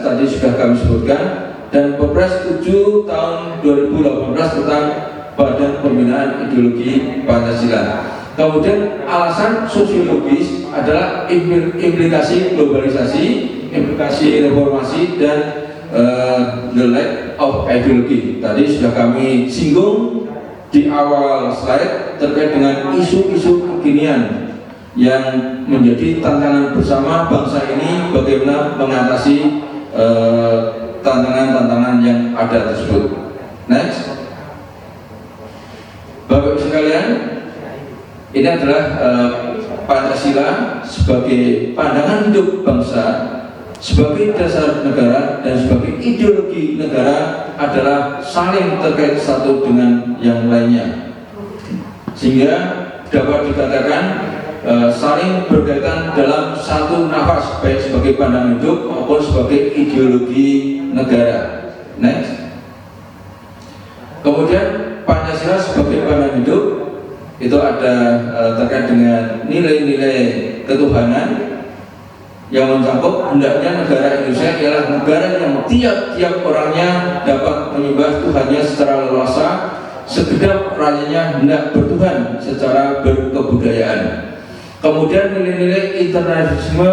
tadi sudah kami sebutkan, dan Kepres 7 tahun 2018 tentang Badan Pembinaan Ideologi Pancasila. Kemudian alasan sosiologis adalah implikasi globalisasi, implikasi reformasi, dan the lack of ideology. Tadi sudah kami singgung di awal slide terkait dengan isu-isu kekinian yang menjadi tantangan bersama bangsa ini, bagaimana mengatasi tantangan-tantangan yang ada tersebut. Next. Bapak Ibu sekalian, ini adalah Pancasila sebagai pandangan hidup bangsa, sebagai dasar negara, dan sebagai ideologi negara adalah saling terkait satu dengan yang lainnya, sehingga dapat dikatakan saling berkaitan dalam satu nafas, baik sebagai pandangan hidup maupun sebagai ideologi negara. Next. Kemudian Pancasila sebagai pandangan hidup itu ada terkait dengan nilai-nilai ketuhanan yang mencakup hendaknya negara Indonesia ialah negara yang tiap-tiap orangnya dapat menyembah Tuhannya secara leluasa, segenap rakyatnya hendak bertuhan secara berkebudayaan. Kemudian nilai-nilai internasionalisme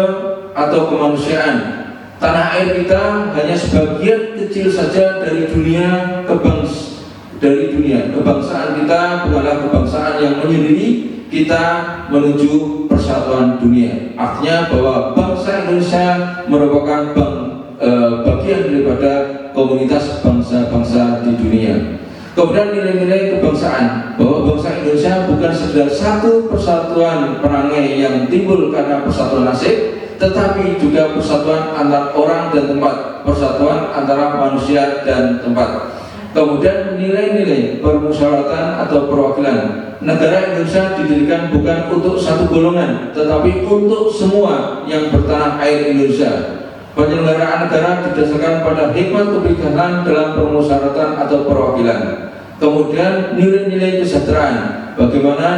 atau kemanusiaan. Tanah air kita hanya sebagian kecil saja dari dunia kebangsaan kita bukanlah kebangsaan yang menyendiri, kita menuju persatuan dunia. Artinya bahwa bangsa Indonesia merupakan bagian daripada komunitas bangsa-bangsa di dunia. Kemudian nilai-nilai kebangsaan, bahwa bangsa Indonesia bukan sekedar satu persatuan perangai yang timbul karena persatuan nasib, tetapi juga persatuan antara orang dan tempat, persatuan antara manusia dan tempat. Kemudian nilai-nilai permusyawaratan atau perwakilan. Negara Indonesia didirikan bukan untuk satu golongan, tetapi untuk semua yang bertanah air Indonesia. Penyelenggaraan negara didasarkan pada hikmat kebijakan dalam permusyawaratan atau perwakilan. Kemudian nilai-nilai kesejahteraan, bagaimana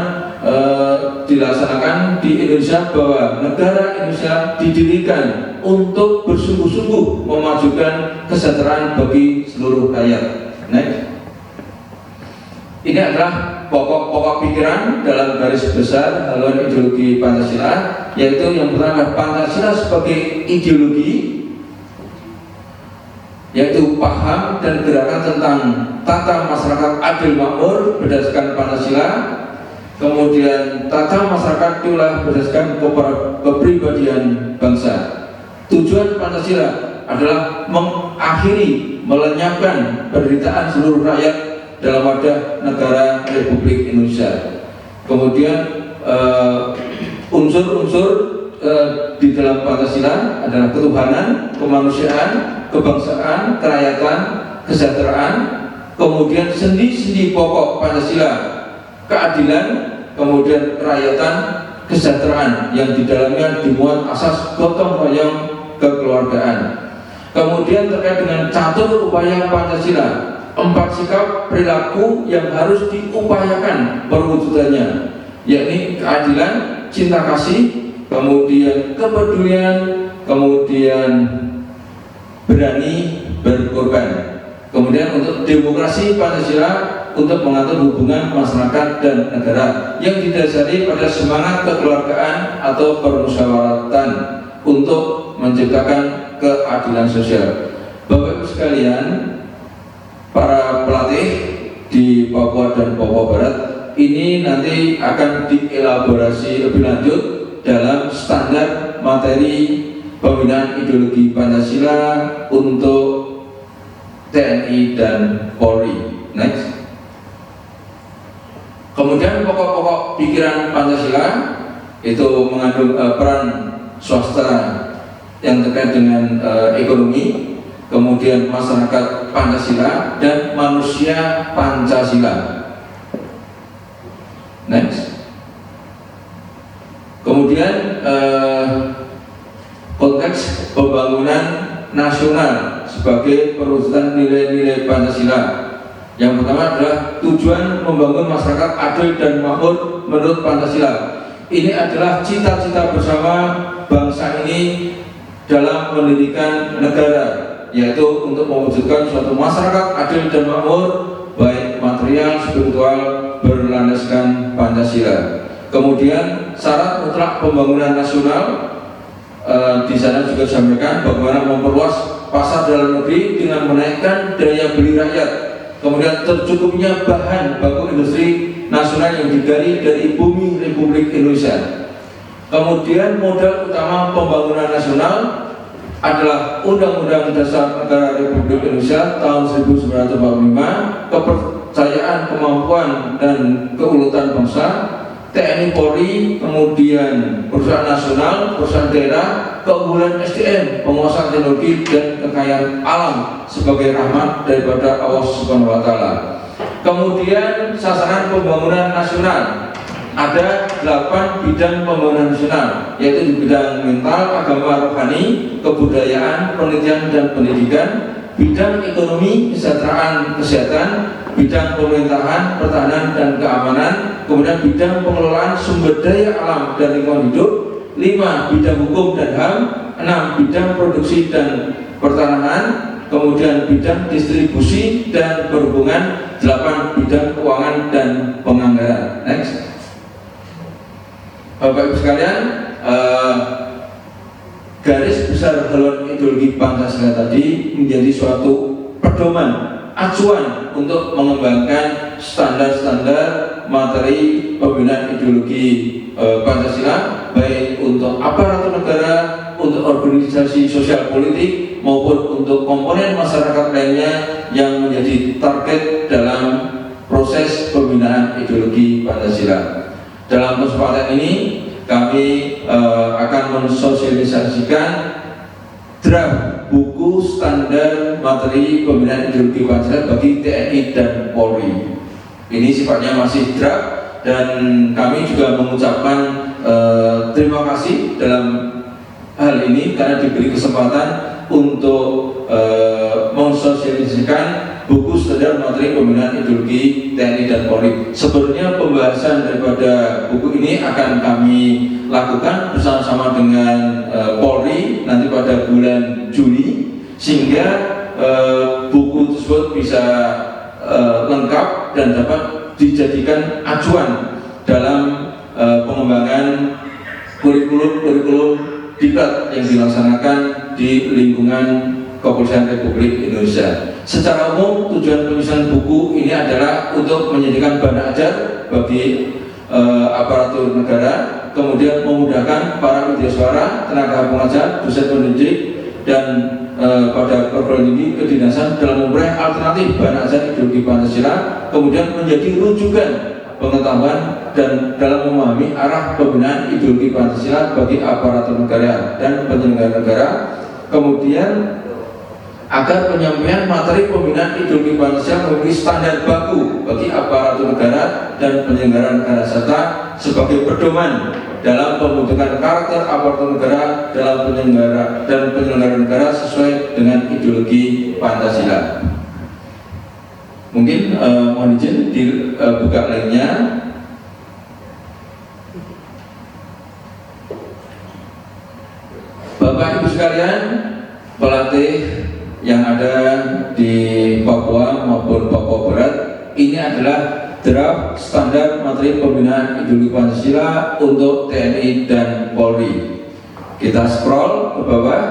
dilaksanakan di Indonesia, bahwa negara Indonesia didirikan untuk bersungguh-sungguh memajukan kesejahteraan bagi seluruh rakyat. Next. Ini adalah pokok-pokok pikiran dalam garis besar haluan ideologi Pancasila, yaitu yang pertama Pancasila sebagai ideologi, yaitu paham dan gerakan tentang tata masyarakat adil makmur berdasarkan Pancasila, kemudian tata masyarakat diolah berdasarkan kepribadian bangsa. Tujuan Pancasila adalah mengakhiri, melenyapkan penderitaan seluruh rakyat dalam wadah negara Republik Indonesia. Kemudian unsur-unsur di dalam Pancasila adalah ketuhanan, kemanusiaan, kebangsaan, kerakyatan, kesejahteraan, kemudian sendi-sendi pokok Pancasila, keadilan, kemudian kerakyatan, kesejahteraan yang di dalamnya dimuat asas gotong royong kekeluargaan. Kemudian terkait dengan catur upaya Pancasila, 4 sikap perilaku yang harus diupayakan perwujudannya, yakni keadilan, cinta kasih, kemudian kepedulian, kemudian berani berkorban. Kemudian untuk demokrasi Pancasila untuk mengatur hubungan masyarakat dan negara yang didasari pada semangat kekeluargaan atau permusyawaratan untuk menciptakan keadilan sosial. Bapak Ibu sekalian, para pelatih di Papua dan Papua Barat ini nanti akan dielaborasi lebih lanjut dalam standar materi pembinaan ideologi Pancasila untuk TNI dan Polri. Next. Kemudian pokok-pokok pikiran Pancasila itu mengandung peran swasta yang terkait dengan ekonomi, kemudian masyarakat Pancasila dan manusia Pancasila. Next. Kemudian konteks pembangunan nasional sebagai perwujudan nilai-nilai Pancasila. Yang pertama adalah tujuan membangun masyarakat adil dan makmur menurut Pancasila. Ini adalah cita-cita bersama bangsa ini dalam mendirikan negara, yaitu untuk mewujudkan suatu masyarakat adil dan makmur, baik material, spiritual, berlandaskan Pancasila. Kemudian syarat mutlak pembangunan nasional, di sana juga disampaikan bagaimana memperluas pasar dalam negeri dengan menaikkan daya beli rakyat. Kemudian tercukupnya bahan baku industri nasional yang digali dari bumi Republik Indonesia. Kemudian modal utama pembangunan nasional adalah Undang-Undang Dasar Negara Republik Indonesia tahun 1945, kepercayaan, kemampuan dan keuletan bangsa, TNI Polri, kemudian perusahaan nasional, perusahaan daerah, keunggulan SDM, penguasaan teknologi dan kekayaan alam sebagai rahmat daripada Allah Subhanahu wa taala. Kemudian sasaran pembangunan nasional ada 8 bidang pembangunan nasional, yaitu di bidang mental, agama, rohani, kebudayaan, penelitian dan pendidikan, bidang ekonomi, kesejahteraan, kesehatan, bidang pemerintahan, pertahanan dan keamanan, kemudian bidang pengelolaan sumber daya alam dan lingkungan hidup, 5 bidang hukum dan HAM, 6 bidang produksi dan pertanahan, kemudian bidang distribusi dan perhubungan, 8 bidang keuangan dan penganggaran. Next. Bapak Ibu sekalian, garis besar haluan ideologi Pancasila tadi menjadi suatu pedoman, acuan untuk mengembangkan standar-standar materi pembinaan ideologi Pancasila, baik untuk aparatur negara, untuk organisasi sosial politik maupun untuk komponen masyarakat lainnya yang menjadi target dalam proses pembinaan ideologi Pancasila. Dalam kesempatan ini kami akan mensosialisasikan draft buku standar materi pembinaan ideologi Pancasila bagi TNI dan Polri. Ini sifatnya masih draft dan kami juga mengucapkan terima kasih dalam hal ini karena diberi kesempatan untuk mensosialisasikan buku standar materi pembinaan ideologi TNI dan Polri. Sebenarnya pembahasan daripada buku ini akan kami lakukan bersama-sama dengan Polri nanti pada bulan Juli, sehingga buku tersebut bisa lengkap dan dapat dijadikan acuan dalam pengembangan kurikulum diklat yang dilaksanakan di lingkungan Kepolisian Republik Indonesia. Secara umum, tujuan penyusunan buku ini adalah untuk menyediakan bahan ajar bagi aparatur negara, kemudian memudahkan para media suara, tenaga pengajar, dosen pendidik, dan pada perguruan tinggi kedinasan dalam memperoleh alternatif bahan ajar ideologi Pancasila, kemudian menjadi rujukan pengetahuan dan dalam memahami arah pembinaan ideologi Pancasila bagi aparatur negara dan penyelenggara negara, kemudian agar penyampaian materi pembinaan ideologi Pancasila memiliki standar baku bagi aparatur negara dan penyelenggara negara, serta sebagai pedoman dalam pembentukan karakter aparatur negara dalam penyelenggara negara sesuai dengan ideologi Pancasila. Mungkin mohon izin dibuka lainnya. Bapak Ibu sekalian, pelatih yang ada di Papua maupun Papua Barat, ini adalah draft standar materi pembinaan ideologi Pancasila untuk TNI dan Polri. Kita scroll ke bawah.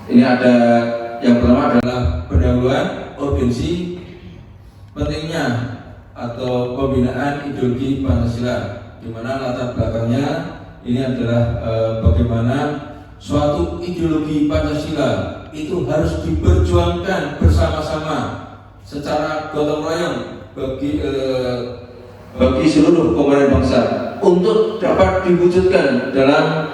Ini ada yang pertama adalah pendahuluan urgensi pentingnya atau pembinaan ideologi Pancasila, di mana latar belakangnya ini adalah bagaimana suatu ideologi Pancasila itu harus diperjuangkan bersama-sama secara gotong royong bagi seluruh komponen bangsa untuk dapat diwujudkan dalam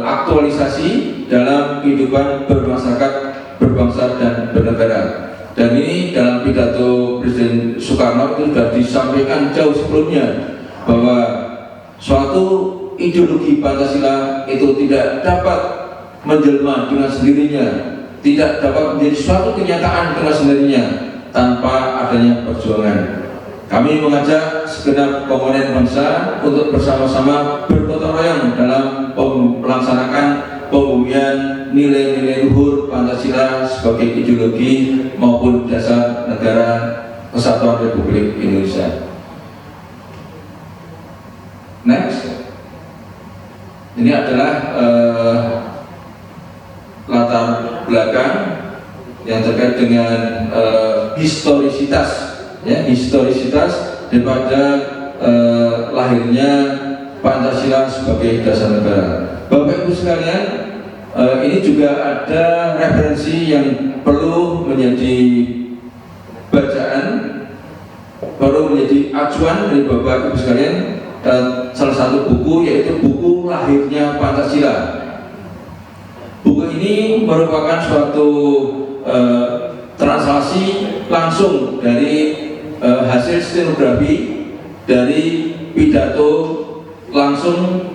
aktualisasi dalam kehidupan bermasyarakat, berbangsa dan bernegara. Dan ini dalam pidato Presiden Soekarno itu sudah disampaikan jauh sebelumnya bahwa suatu ideologi Pancasila itu tidak dapat menjelma dengan sendirinya, tidak dapat menjadi suatu kenyataan dengan sendirinya tanpa adanya perjuangan. Kami mengajak segenap komponen bangsa untuk bersama-sama bergotong royong dalam melaksanakan pembumian nilai-nilai luhur Pancasila sebagai ideologi maupun dasar negara Kesatuan Republik Indonesia. Next, ini adalah latar belakang yang terkait dengan historisitas, ya, historisitas daripada lahirnya Pancasila sebagai dasar negara. Bapak Ibu sekalian, ini juga ada referensi yang perlu menjadi bacaan, perlu menjadi acuan dari Bapak Ibu sekalian. Salah satu buku yaitu buku Lahirnya Pancasila. Buku ini merupakan suatu translasi langsung dari hasil stenografi dari pidato langsung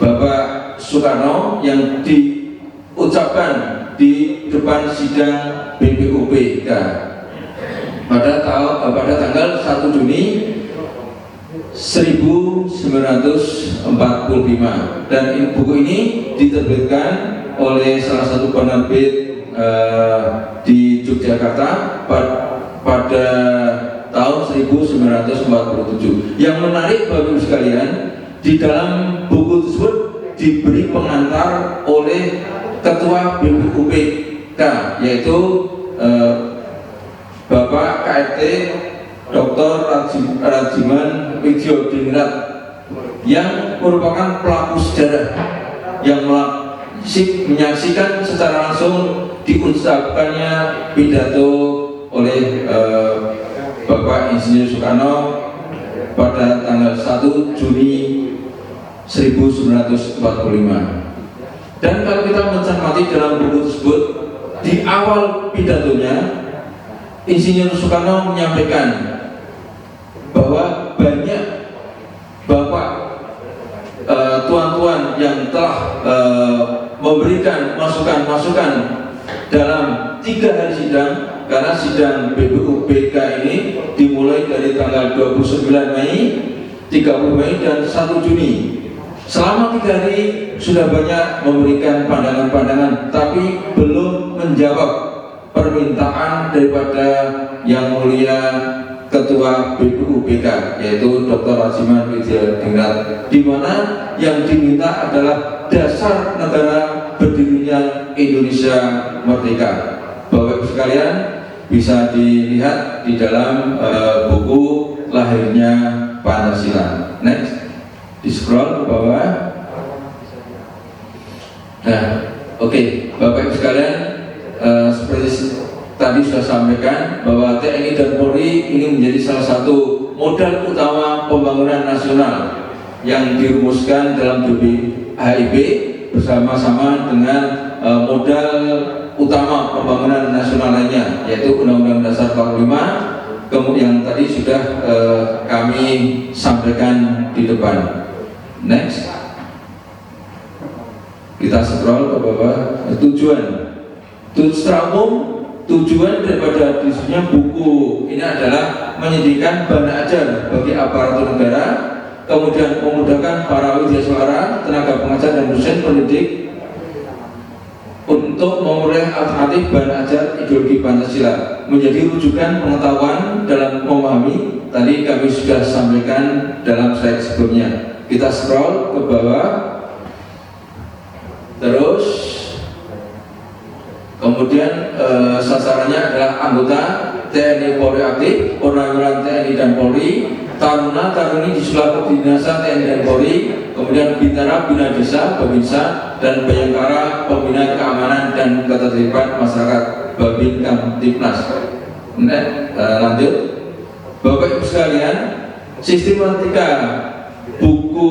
Bapak Soekarno yang diucapkan di depan sidang BPUPK pada tanggal 1 Juni 1945, dan buku ini diterbitkan oleh salah satu penerbit di Yogyakarta pada tahun 1947. Yang menarik Bapak Ibu sekalian, di dalam buku tersebut diberi pengantar oleh Ketua BPUPK, yaitu Bapak KRT Dr. Rajiman Widyodiningrat, yang merupakan pelaku sejarah yang menyaksikan secara langsung diucapkannya pidato oleh Bapak Insinyur Soekarno pada tanggal 1 Juni 1945. Dan kalau kita mencermati dalam buku tersebut, di awal pidatonya Insinyur Soekarno menyampaikan bahwa banyak bapak tuan-tuan yang telah memberikan masukan-masukan dalam 3 hari sidang, karena sidang BPUPK ini dimulai dari tanggal 29 Mei, 30 Mei, dan 1 Juni. Selama 3 hari sudah banyak memberikan pandangan-pandangan, tapi belum menjawab permintaan daripada Yang Mulia Ketua BPUPK, yaitu Dr. Rajiman Widyadingrat, di mana yang diminta adalah dasar negara berdirinya Indonesia Merdeka. Bapak Ibu sekalian, bisa dilihat di dalam buku Lahirnya Pancasila. Next, di scroll ke bawah. Nah, oke, Bapak Ibu sekalian, seperti tadi sudah sampaikan bahwa TNI dan Polri ini menjadi salah satu modal utama pembangunan nasional yang dirumuskan dalam BPHIB bersama-sama dengan modal utama pembangunan nasional lainnya, yaitu Undang-Undang Dasar 45 yang tadi sudah kami sampaikan di depan. Next, kita scroll ke bawah. Secara umum, tujuan daripada disusunnya buku ini adalah menyediakan bahan ajar bagi aparatur negara, kemudian memudahkan para widyaswara, tenaga pengajar dan dosen pendidik untuk memperoleh alternatif bahan ajar ideologi Pancasila, menjadi rujukan pengetahuan dalam memahami. Tadi kami sudah sampaikan dalam slide sebelumnya. Kita scroll ke bawah. Terus kemudian sasarannya adalah anggota TNI Polri aktif, purnawirawan TNI dan Polri, taruna-taruni di sekolah kedinasan TNI dan Polri, kemudian Bintara Bina Desa, Babinsa, dan Bayangkara Pembina Keamanan dan Ketertiban Masyarakat Babin Kamtipnas. Lanjut, Bapak Ibu sekalian, sistematika buku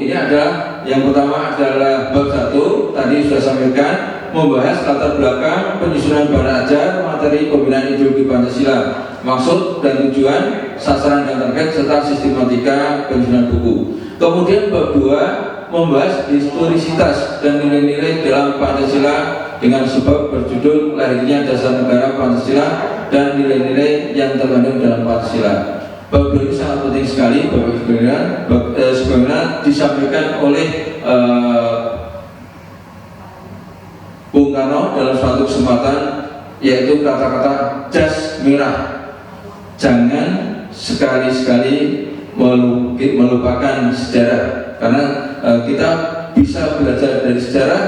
ini adalah yang pertama adalah bab 1, tadi sudah sampaikan, membahas latar belakang penyusunan bahan ajar materi pembinaan ideologi Pancasila, maksud dan tujuan, sasaran dan target, serta sistematika penyusunan buku. Kemudian bab 2 membahas historisitas dan nilai-nilai dalam Pancasila dengan sebab berjudul Lahirnya Dasar Negara Pancasila dan nilai-nilai yang terkandung dalam Pancasila. Bab 2 ini sangat penting sekali, Bapak Ibu sekalian, sebagaimana disampaikan oleh Bung Karno dalam suatu kesempatan, yaitu kata-kata jas merah. Jangan sekali-sekali melupakan sejarah, karena kita bisa belajar dari sejarah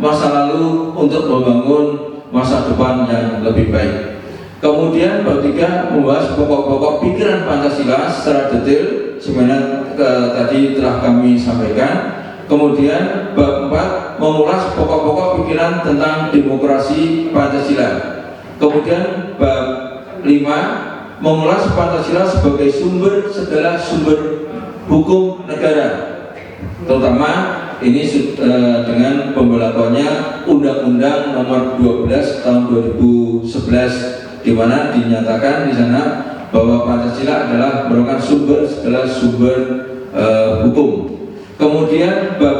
masa lalu untuk membangun masa depan yang lebih baik. Kemudian bab 3 membahas pokok-pokok pikiran Pancasila secara detail, sebenarnya tadi telah kami sampaikan. Kemudian bab 4 mengulas pokok-pokok pikiran tentang demokrasi Pancasila. Kemudian bab 5 mengulas Pancasila sebagai sumber segala sumber hukum negara, terutama ini dengan pemberlakuannya Undang-Undang Nomor 12 Tahun 2011, di mana dinyatakan di sana bahwa Pancasila adalah merupakan sumber segala sumber hukum. Kemudian bab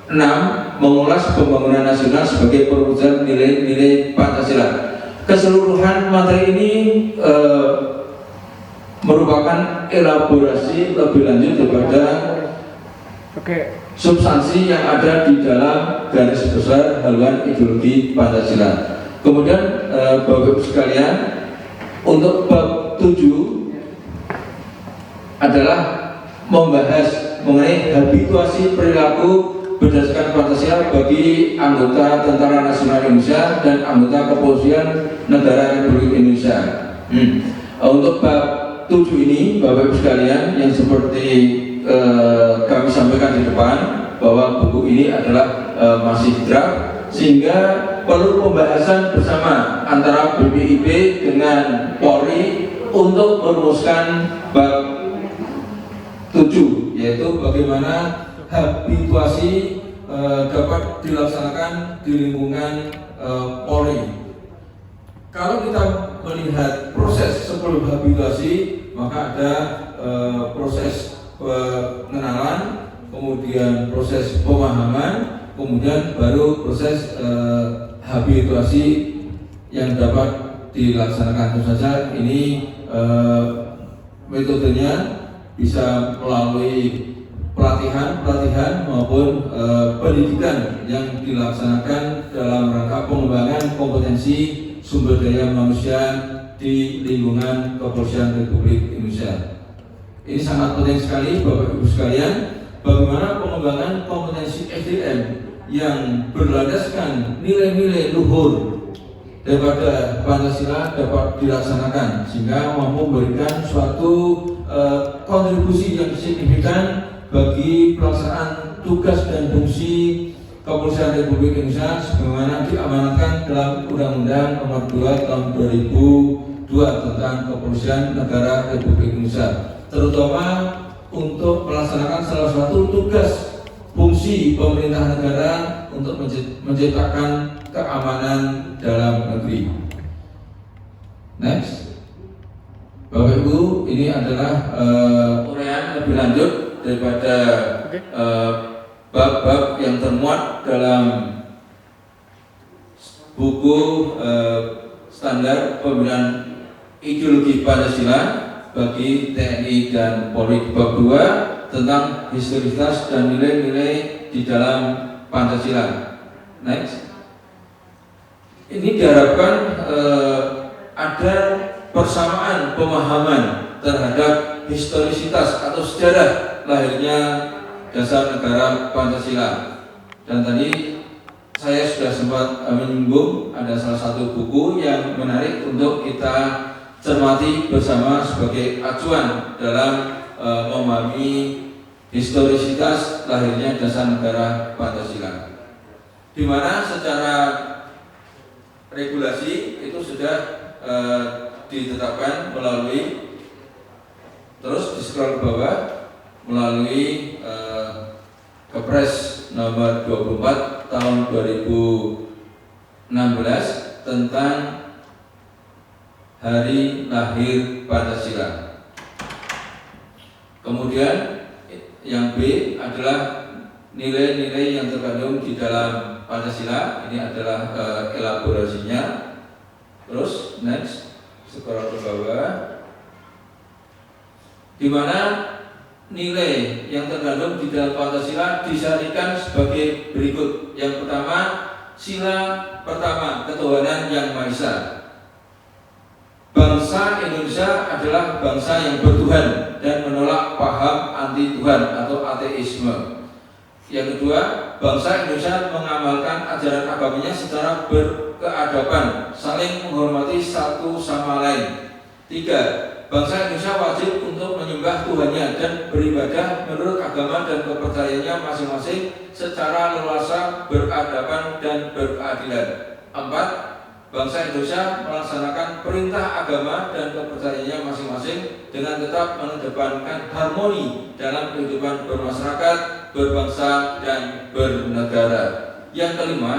6 mengulas pembangunan nasional sebagai perwujudan nilai-nilai Pancasila. Keseluruhan materi ini merupakan elaborasi lebih lanjut daripada substansi yang ada di dalam garis besar haluan ideologi Pancasila. Kemudian Bapak Ibu sekalian, untuk bab 7 adalah membahas mengenai habituasi perilaku berdasarkan Pancasila bagi anggota Tentara Nasional Indonesia dan anggota Kepolisian Negara Republik Indonesia. Untuk bab 7 ini, Bapak Ibu sekalian, yang seperti kami sampaikan di depan, bahwa buku ini adalah masih draft, sehingga perlu pembahasan bersama antara BPIB dengan Polri untuk merumuskan bab 7, yaitu bagaimana habituasi dapat dilaksanakan di lingkungan Polri. Kalau kita melihat proses sebelum habituasi, maka ada proses pengenalan, kemudian proses pemahaman, kemudian baru proses habituasi yang dapat dilaksanakan. Tentu saja ini metodenya bisa melalui pelatihan maupun pendidikan yang dilaksanakan dalam rangka pengembangan kompetensi sumber daya manusia di lingkungan Kepolisian Republik Indonesia. Ini sangat penting sekali Bapak Ibu sekalian, bagaimana pengembangan kompetensi SDM yang berlandaskan nilai-nilai luhur daripada Pancasila dapat dilaksanakan sehingga mampu memberikan suatu kontribusi yang signifikan bagi pelaksanaan tugas dan fungsi Kepolisian Republik Indonesia sebagaimana diamanatkan dalam Undang-Undang Nomor 2 Tahun 2002 tentang Kepolisian Negara Republik Indonesia, terutama untuk melaksanakan salah satu tugas fungsi pemerintah negara untuk menciptakan keamanan dalam negeri. Next, Bapak Ibu, ini adalah uraian lebih lanjut daripada bab-bab yang termuat dalam buku standar pembinaan ideologi Pancasila bagi TNI dan Polri, bab 2 tentang historisitas dan nilai-nilai di dalam Pancasila. Next, ini diharapkan ada persamaan pemahaman terhadap historisitas atau sejarah lahirnya dasar negara Pancasila. Dan tadi saya sudah sempat menyinggung ada salah satu buku yang menarik untuk kita cermati bersama sebagai acuan dalam memahami historisitas lahirnya dasar negara Pancasila, di mana secara regulasi itu sudah ditetapkan melalui, terus di scroll ke bawah, melalui Kepres nomor 24 tahun 2016 tentang Hari Lahir Pancasila. Kemudian yang B adalah nilai-nilai yang terkandung di dalam Pancasila. Ini adalah elaborasinya. Terus next, scroll ke bawah, di mana nilai yang terkandung di dalam Pancasila disarikan sebagai berikut. Yang pertama, sila pertama, ketuhanan yang Maha Esa. Bangsa Indonesia adalah bangsa yang bertuhan dan menolak paham anti Tuhan atau ateisme. Yang kedua, bangsa Indonesia mengamalkan ajaran agamanya secara berkeadaban, saling menghormati satu sama lain. Tiga, bangsa Indonesia wajib untuk menyembah Tuhannya dan beribadah menurut agama dan kepercayaannya masing-masing secara leluasa, beradaban dan berkeadilan. Empat, bangsa Indonesia melaksanakan perintah agama dan kepercayaannya masing-masing dengan tetap mengedepankan harmoni dalam kehidupan bermasyarakat, berbangsa dan bernegara. Yang kelima,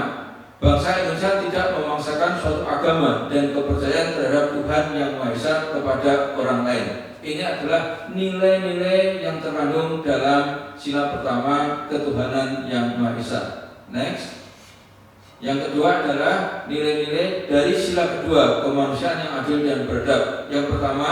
bangsa Indonesia tidak memaksakan suatu agama dan kepercayaan terhadap Tuhan yang Maha Esa kepada orang lain. Ini adalah nilai-nilai yang terkandung dalam sila pertama, ketuhanan yang Maha Esa. Next. Yang kedua adalah nilai-nilai dari sila kedua, kemanusiaan yang adil dan beradab. Yang pertama,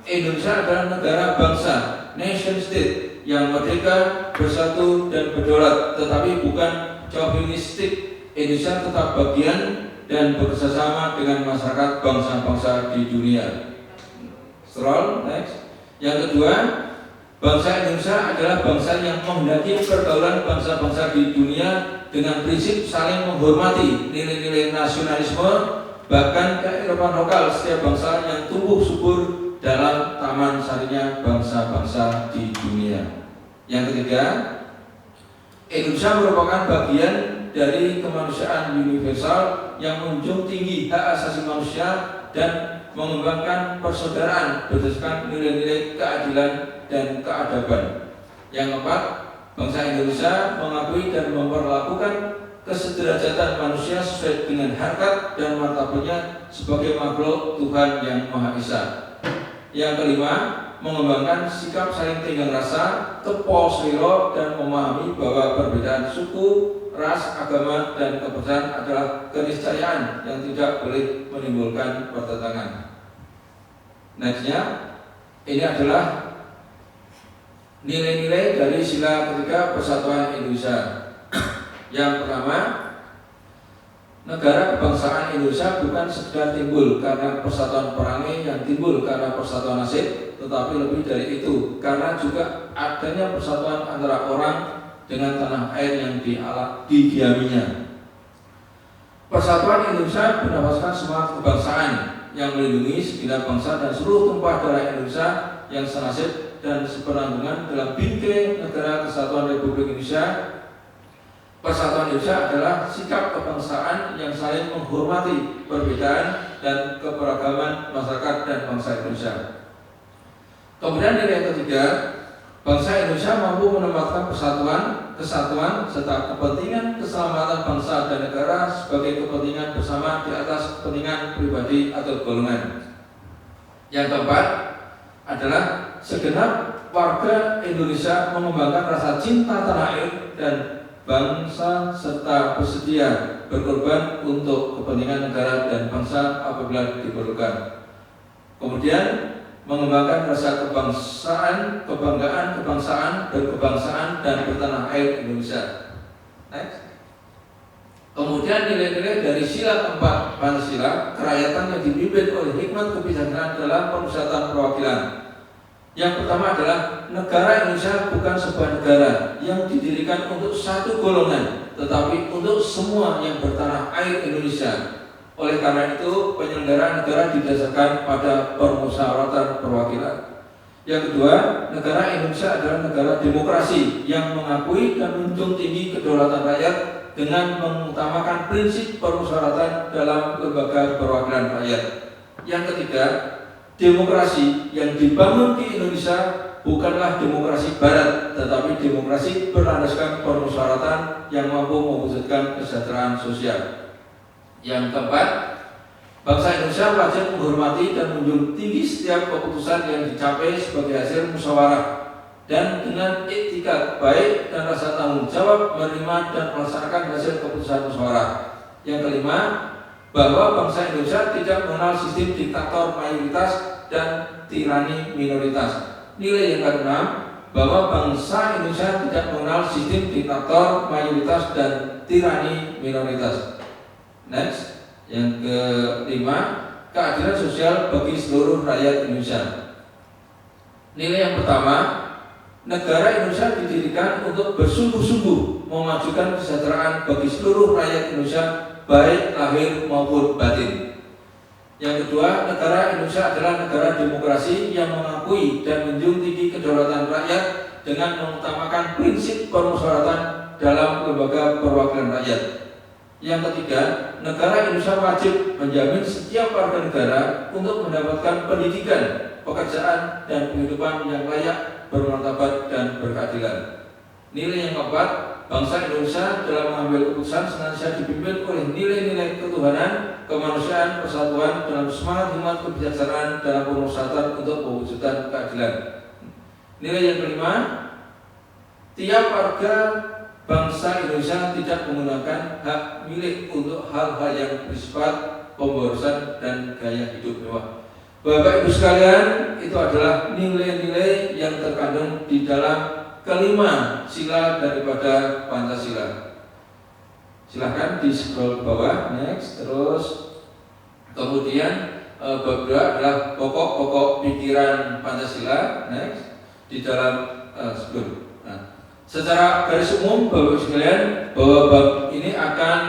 Indonesia adalah negara bangsa, nation state yang merdeka, bersatu dan berdaulat, tetapi bukan chauvinistik. Indonesia tetap bagian dan bekerjasama dengan masyarakat bangsa-bangsa di dunia. Scroll next. Yang kedua, bangsa Indonesia adalah bangsa yang menghendaki pergaulan bangsa-bangsa di dunia dengan prinsip saling menghormati nilai-nilai nasionalisme, bahkan kearifan lokal setiap bangsa yang tumbuh subur dalam taman sarinya bangsa-bangsa di dunia. Yang ketiga, Indonesia merupakan bagian dari kemanusiaan universal yang menjunjung tinggi hak asasi manusia dan mengembangkan persaudaraan berdasarkan nilai-nilai keadilan dan keadaban. Yang keempat, bangsa Indonesia mengakui dan memperlakukan kesederajatan manusia sesuai dengan harkat dan martabatnya sebagai makhluk Tuhan yang Maha Esa. Yang kelima, mengembangkan sikap saling tenggang rasa, tepo seliro, dan memahami bahwa perbedaan suku, ras, agama, dan kepercayaan adalah keniscayaan yang tidak boleh menimbulkan pertentangan. Nextnya, ini adalah nilai-nilai dari sila ketiga Persatuan Indonesia. Yang pertama, negara kebangsaan Indonesia bukan sekedar timbul karena persatuan perangai yang timbul karena persatuan nasib, tetapi lebih dari itu karena juga adanya persatuan antara orang dengan tanah air yang didiaminya. Persatuan Indonesia berdasarkan semangat kebangsaan yang melindungi segenap bangsa dan seluruh tumpah darah Indonesia yang senasib dan sepenanggungan dalam bingkai negara kesatuan Republik Indonesia. Persatuan Indonesia adalah sikap kebangsaan yang saling menghormati perbedaan dan keberagaman masyarakat dan bangsa Indonesia. Kemudian nilai yang ketiga, bangsa Indonesia mampu menempatkan persatuan, kesatuan, serta kepentingan keselamatan bangsa dan negara sebagai kepentingan bersama di atas kepentingan pribadi atau golongan. Yang keempat adalah segenap warga Indonesia mengembangkan rasa cinta tanah air dan bangsa serta bersedia berkorban untuk kepentingan negara dan bangsa apabila diperlukan. Kemudian mengembangkan rasa kebangsaan, kebanggaan kebangsaan, berkebangsaan dan bertanah air Indonesia. Next. Kemudian nilai-nilai dari sila keempat Pancasila, kerakyatan yang dipimpin oleh hikmat kebijaksanaan dalam pemusatan perwakilan. Yang pertama adalah negara Indonesia bukan sebuah negara yang didirikan untuk satu golongan, tetapi untuk semua yang bertanah air Indonesia. Oleh karena itu, penyelenggaraan negara didasarkan pada permusyawaratan perwakilan. Yang kedua, negara Indonesia adalah negara demokrasi yang mengakui dan menjunjung tinggi kedaulatan rakyat dengan mengutamakan prinsip permusyawaratan dalam lembaga perwakilan rakyat. Yang ketiga, demokrasi yang dibangun di Indonesia bukanlah demokrasi barat, tetapi demokrasi berlandaskan permusyawaratan yang mampu mewujudkan kesejahteraan sosial. Yang keempat, bangsa Indonesia wajib menghormati dan menjunjung tinggi setiap keputusan yang dicapai sebagai hasil musyawarah dan dengan etika baik dan rasa tanggung jawab menerima dan melaksanakan hasil keputusan musyawarah. Yang kelima, bahwa bangsa Indonesia tidak mengenal sistem diktator mayoritas dan tirani minoritas. Nilai yang keenam, bahwa bangsa Indonesia tidak mengenal sistem diktator mayoritas dan tirani minoritas. Next, yang kelima, keadilan sosial bagi seluruh rakyat Indonesia. Nilai yang pertama, negara Indonesia didirikan untuk bersungguh-sungguh memajukan kesejahteraan bagi seluruh rakyat Indonesia baik lahir maupun batin. Yang kedua, negara Indonesia adalah negara demokrasi yang mengakui dan menjunjung tinggi kedaulatan rakyat dengan mengutamakan prinsip permusyawaratan dalam lembaga perwakilan rakyat. Yang ketiga, negara Indonesia wajib menjamin setiap warga negara untuk mendapatkan pendidikan, pekerjaan, dan kehidupan yang layak, bermartabat, dan berkeadilan. Nilai yang keempat, bangsa Indonesia dalam mengambil keputusan senantiasa dipimpin oleh nilai-nilai ketuhanan, kemanusiaan, persatuan dalam semangat hikmat kebijaksanaan dalam pemusatan untuk mewujudkan keadilan. Nilai yang kelima, tiap warga bangsa Indonesia tidak menggunakan hak milik untuk hal-hal yang bersifat pemborosan dan gaya hidup mewah. Bapak Ibu sekalian, itu adalah nilai-nilai yang terkandung di dalam kelima sila daripada Pancasila. Silahkan di scroll bawah, next, terus kemudian bab 2 adalah pokok-pokok pikiran Pancasila, next, di dalam sebelum. Nah, secara garis umum Bapak Ibu sekalian, bahwa bab ini akan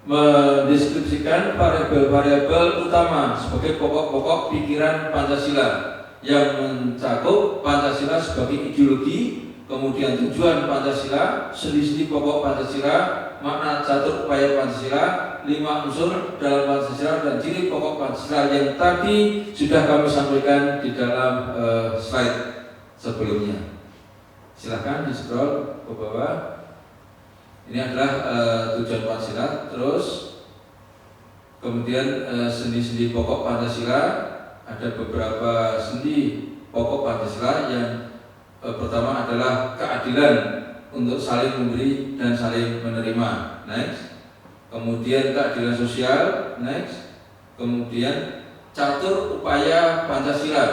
mendeskripsikan variabel-variabel utama sebagai pokok-pokok pikiran Pancasila yang mencakup Pancasila sebagai ideologi, kemudian tujuan Pancasila, sendi-sendi pokok Pancasila, makna catur upaya Pancasila, 5 unsur dalam Pancasila, dan ciri pokok Pancasila yang tadi sudah kami sampaikan di dalam slide sebelumnya. Silahkan di scroll ke bawah. Ini adalah tujuan Pancasila. Terus kemudian sendi-sendi pokok Pancasila. Ada beberapa sendi pokok Pancasila yang pertama adalah keadilan untuk saling memberi dan saling menerima. Next. Kemudian keadilan sosial. Next. Kemudian catur upaya Pancasila.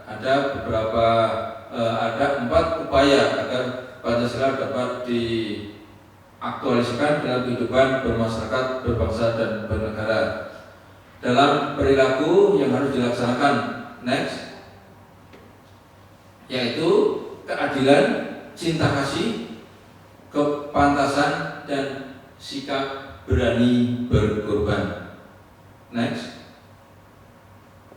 Ada beberapa ada 4 upaya agar Pancasila dapat aktualisasikan dalam kehidupan bermasyarakat, berbangsa, dan bernegara. Dalam perilaku yang harus dilaksanakan, next, yaitu keadilan, cinta kasih, kepantasan, dan sikap berani berkorban. Next.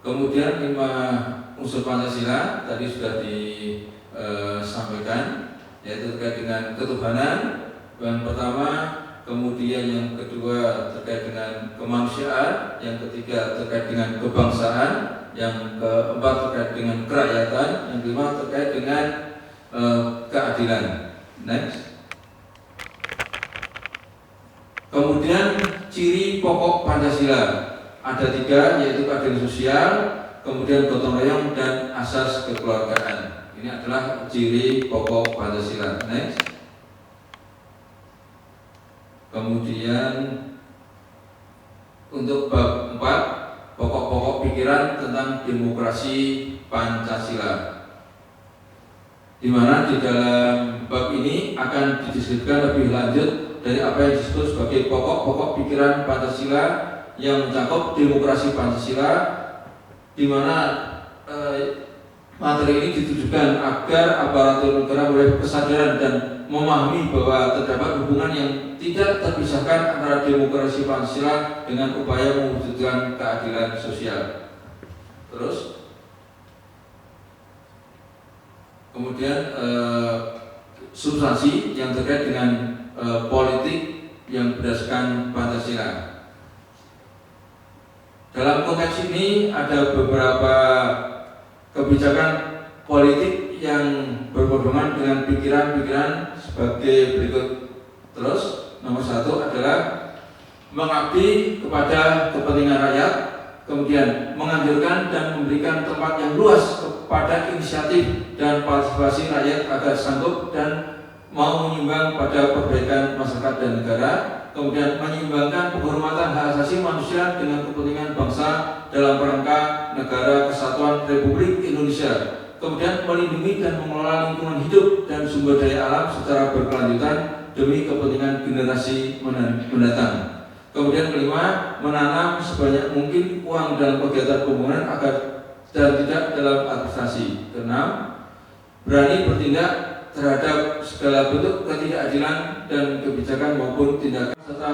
Kemudian 5 unsur Pancasila tadi sudah disampaikan, yaitu terkait dengan ketuhanan yang pertama, kemudian yang kedua terkait dengan kemanusiaan, yang ketiga terkait dengan kebangsaan, yang keempat terkait dengan kerakyatan, yang kelima terkait dengan keadilan. Next. Kemudian ciri pokok Pancasila ada 3, yaitu keadilan sosial, kemudian gotong royong, dan asas kekeluargaan. Ini adalah ciri pokok Pancasila. Next. Kemudian untuk bab 4, pokok-pokok pikiran tentang demokrasi Pancasila, di mana di dalam bab ini akan dideskripsikan lebih lanjut dari apa yang disebut sebagai pokok-pokok pikiran Pancasila yang mencakup demokrasi Pancasila, di mana materi ini ditujukan agar aparatur negara mulai kesadaran dan memahami bahwa terdapat hubungan yang tidak terpisahkan antara demokrasi Pancasila dengan upaya mewujudkan keadilan sosial. Terus, kemudian substansi yang terkait dengan politik yang berdasarkan Pancasila. Dalam konteks ini ada beberapa kebijakan politik yang berhubungan dengan pikiran-pikiran sebagai berikut. Terus, nomor 1 adalah mengabdi kepada kepentingan rakyat, kemudian menganjurkan dan memberikan tempat yang luas kepada inisiatif dan partisipasi rakyat agar sanggup dan mau menyumbang pada perbaikan masyarakat dan negara, kemudian menyeimbangkan penghormatan hak asasi manusia dengan kepentingan bangsa dalam rangka negara kesatuan Republik Indonesia, kemudian melindungi dan mengelola lingkungan hidup dan sumber daya alam secara berkelanjutan demi kepentingan generasi mendatang. Kemudian kelima, menanam sebanyak mungkin uang dalam kegiatan pembangunan agar dan tidak dalam administrasi. Keenam, berani bertindak terhadap segala bentuk ketidakadilan dan kebijakan maupun tindakan serta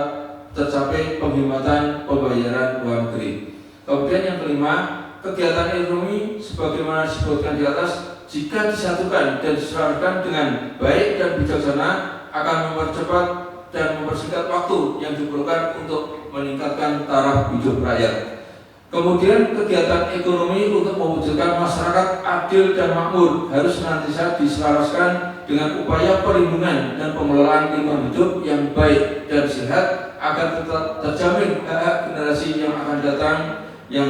tercapai penghematan pembayaran luar negeri. Kemudian yang kelima, kegiatan ekonomi sebagaimana disebutkan di atas jika disatukan dan diselaraskan dengan baik dan bijaksana akan mempercepat dan mempersingkat waktu yang diperlukan untuk meningkatkan taraf hidup rakyat. Kemudian kegiatan ekonomi untuk mewujudkan masyarakat adil dan makmur harus senantiasa diselaraskan dengan upaya perlindungan dan pengelolaan lingkungan hidup yang baik dan sehat agar tetap terjamin hak generasi yang akan datang yang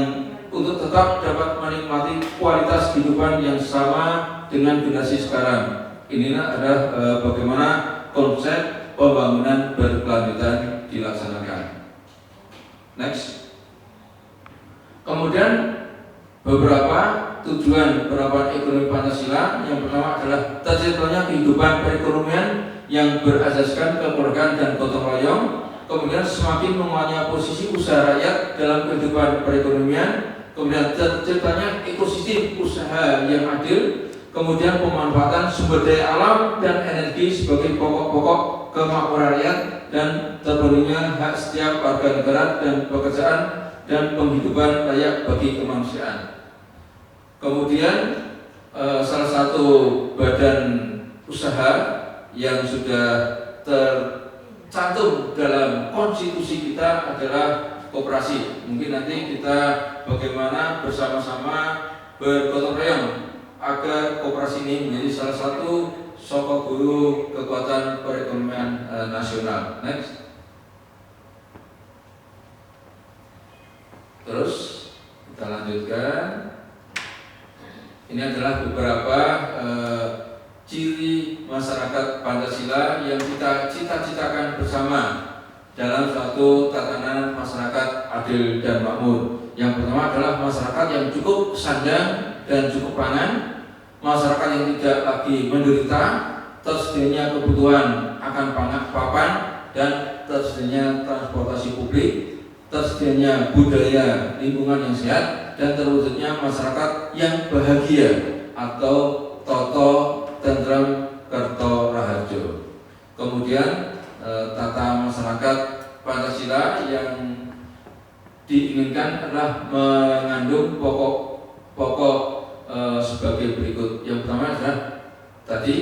untuk tetap dapat menikmati kualitas kehidupan yang sama dengan generasi sekarang. Inilah adalah bagaimana konsep pembangunan berkelanjutan dilaksanakan. Next. Kemudian beberapa tujuan penerapan ekonomi Pancasila. Yang pertama adalah terciptanya kehidupan perekonomian yang berasaskan kekeluargaan dan gotong royong. Kemudian semakin menguatnya posisi usaha rakyat dalam kehidupan perekonomian. Kemudian terciptanya ekosistem usaha yang adil. Kemudian pemanfaatan sumber daya alam dan energi sebagai pokok-pokok kemakmuran rakyat dan terpenuhinya hak setiap warga negara dan pekerjaan dan penghidupan layak bagi kemanusiaan. Kemudian salah satu badan usaha yang sudah tercantum dalam konstitusi kita adalah koperasi. Mungkin nanti kita bagaimana bersama-sama bergotong royong agar koperasi ini menjadi salah satu sokok guru kekuatan perekonomian nasional. Next. Terus kita lanjutkan. Ini adalah beberapa ciri masyarakat Pancasila yang kita cita-citakan bersama dalam suatu tatanan masyarakat adil dan makmur. Yang pertama adalah masyarakat yang cukup sandang dan cukup pangan, masyarakat yang tidak lagi menderita, tersedianya kebutuhan akan papan, dan tersedianya transportasi publik, tersedianya budaya lingkungan yang sehat, dan terwujudnya masyarakat yang bahagia atau Toto Tentrem Kerto Raharjo. Kemudian tata masyarakat Pancasila yang diinginkan adalah mengandung pokok-pokok sebagai berikut. Yang pertama adalah tadi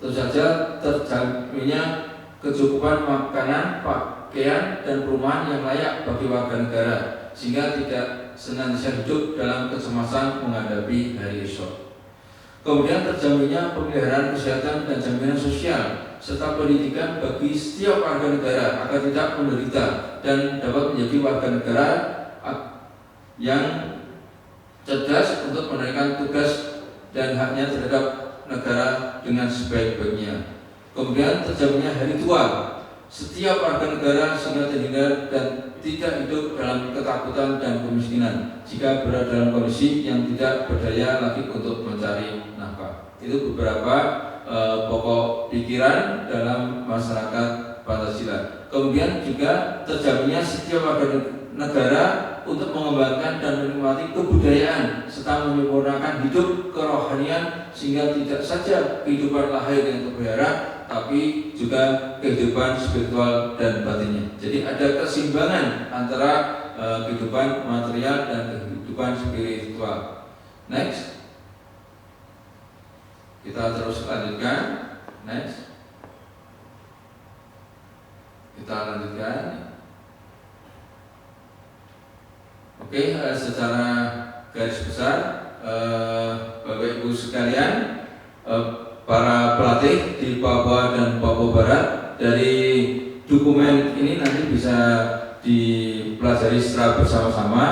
tentu saja terjaminnya kecukupan makanan, pakaian, dan perumahan yang layak bagi warga negara, sehingga tidak senantiasa hidup dalam kecemasan menghadapi hari esok. Kemudian terjaminnya pemeliharaan kesehatan dan jaminan sosial serta pendidikan bagi setiap warga negara agar tidak menderita dan dapat menjadi warga negara yang cerdas untuk menunaikan tugas dan haknya terhadap negara dengan sebaik-baiknya. Kemudian terjaminnya hari tua setiap warga negara sehingga terhindar dan tidak hidup dalam ketakutan dan kemiskinan jika berada dalam kondisi yang tidak berdaya lagi untuk mencari nafkah. Itu beberapa pokok pikiran dalam masyarakat Pancasila. Kemudian juga terjaminnya setiap warga negara untuk mengembangkan dan menikmati kebudayaan serta menyempurnakan hidup kerohanian sehingga tidak saja kehidupan lahir yang terpelihara, tapi juga kehidupan spiritual dan batinnya. Jadi ada keseimbangan antara kehidupan material dan kehidupan spiritual. Next, kita terus lanjutkan. Next, kita lanjutkan. Oke, secara garis besar, Bapak Ibu sekalian, para pelatih di Papua dan Papua Barat, dari dokumen ini nanti bisa dipelajari secara bersama-sama.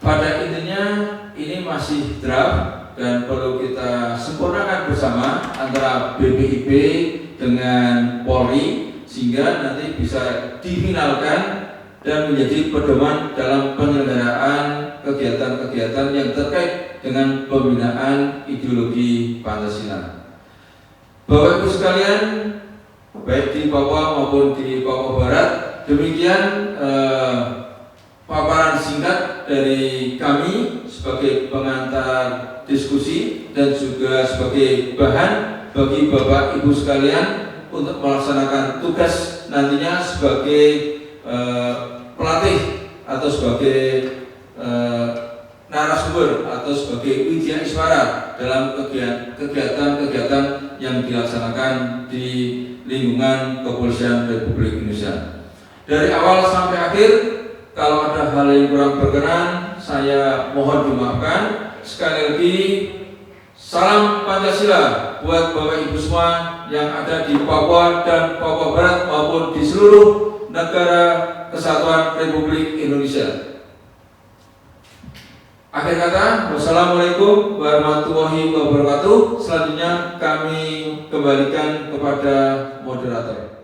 Pada intinya ini masih draft dan perlu kita sempurnakan bersama antara BPIP dengan Polri sehingga nanti bisa difinalkan dan menjadi pedoman dalam penyelenggaraan kegiatan-kegiatan yang terkait dengan pembinaan ideologi Pancasila. Bapak Ibu sekalian, baik di Papua maupun di Papua Barat, demikian paparan singkat dari kami sebagai pengantar diskusi dan juga sebagai bahan bagi Bapak Ibu sekalian untuk melaksanakan tugas nantinya sebagai pelatih atau sebagai narasumber atau sebagai widya iswara dalam kegiatan-kegiatan yang dilaksanakan di lingkungan Kepolisian Republik Indonesia. Dari awal sampai akhir, kalau ada hal yang kurang berkenan, saya mohon dimaafkan. Sekali lagi, salam Pancasila buat Bapak Ibu semua yang ada di Papua dan Papua Barat maupun di seluruh negara Kesatuan Republik Indonesia. Akhir kata, wassalamualaikum warahmatullahi wabarakatuh. Selanjutnya kami kembalikan kepada moderator.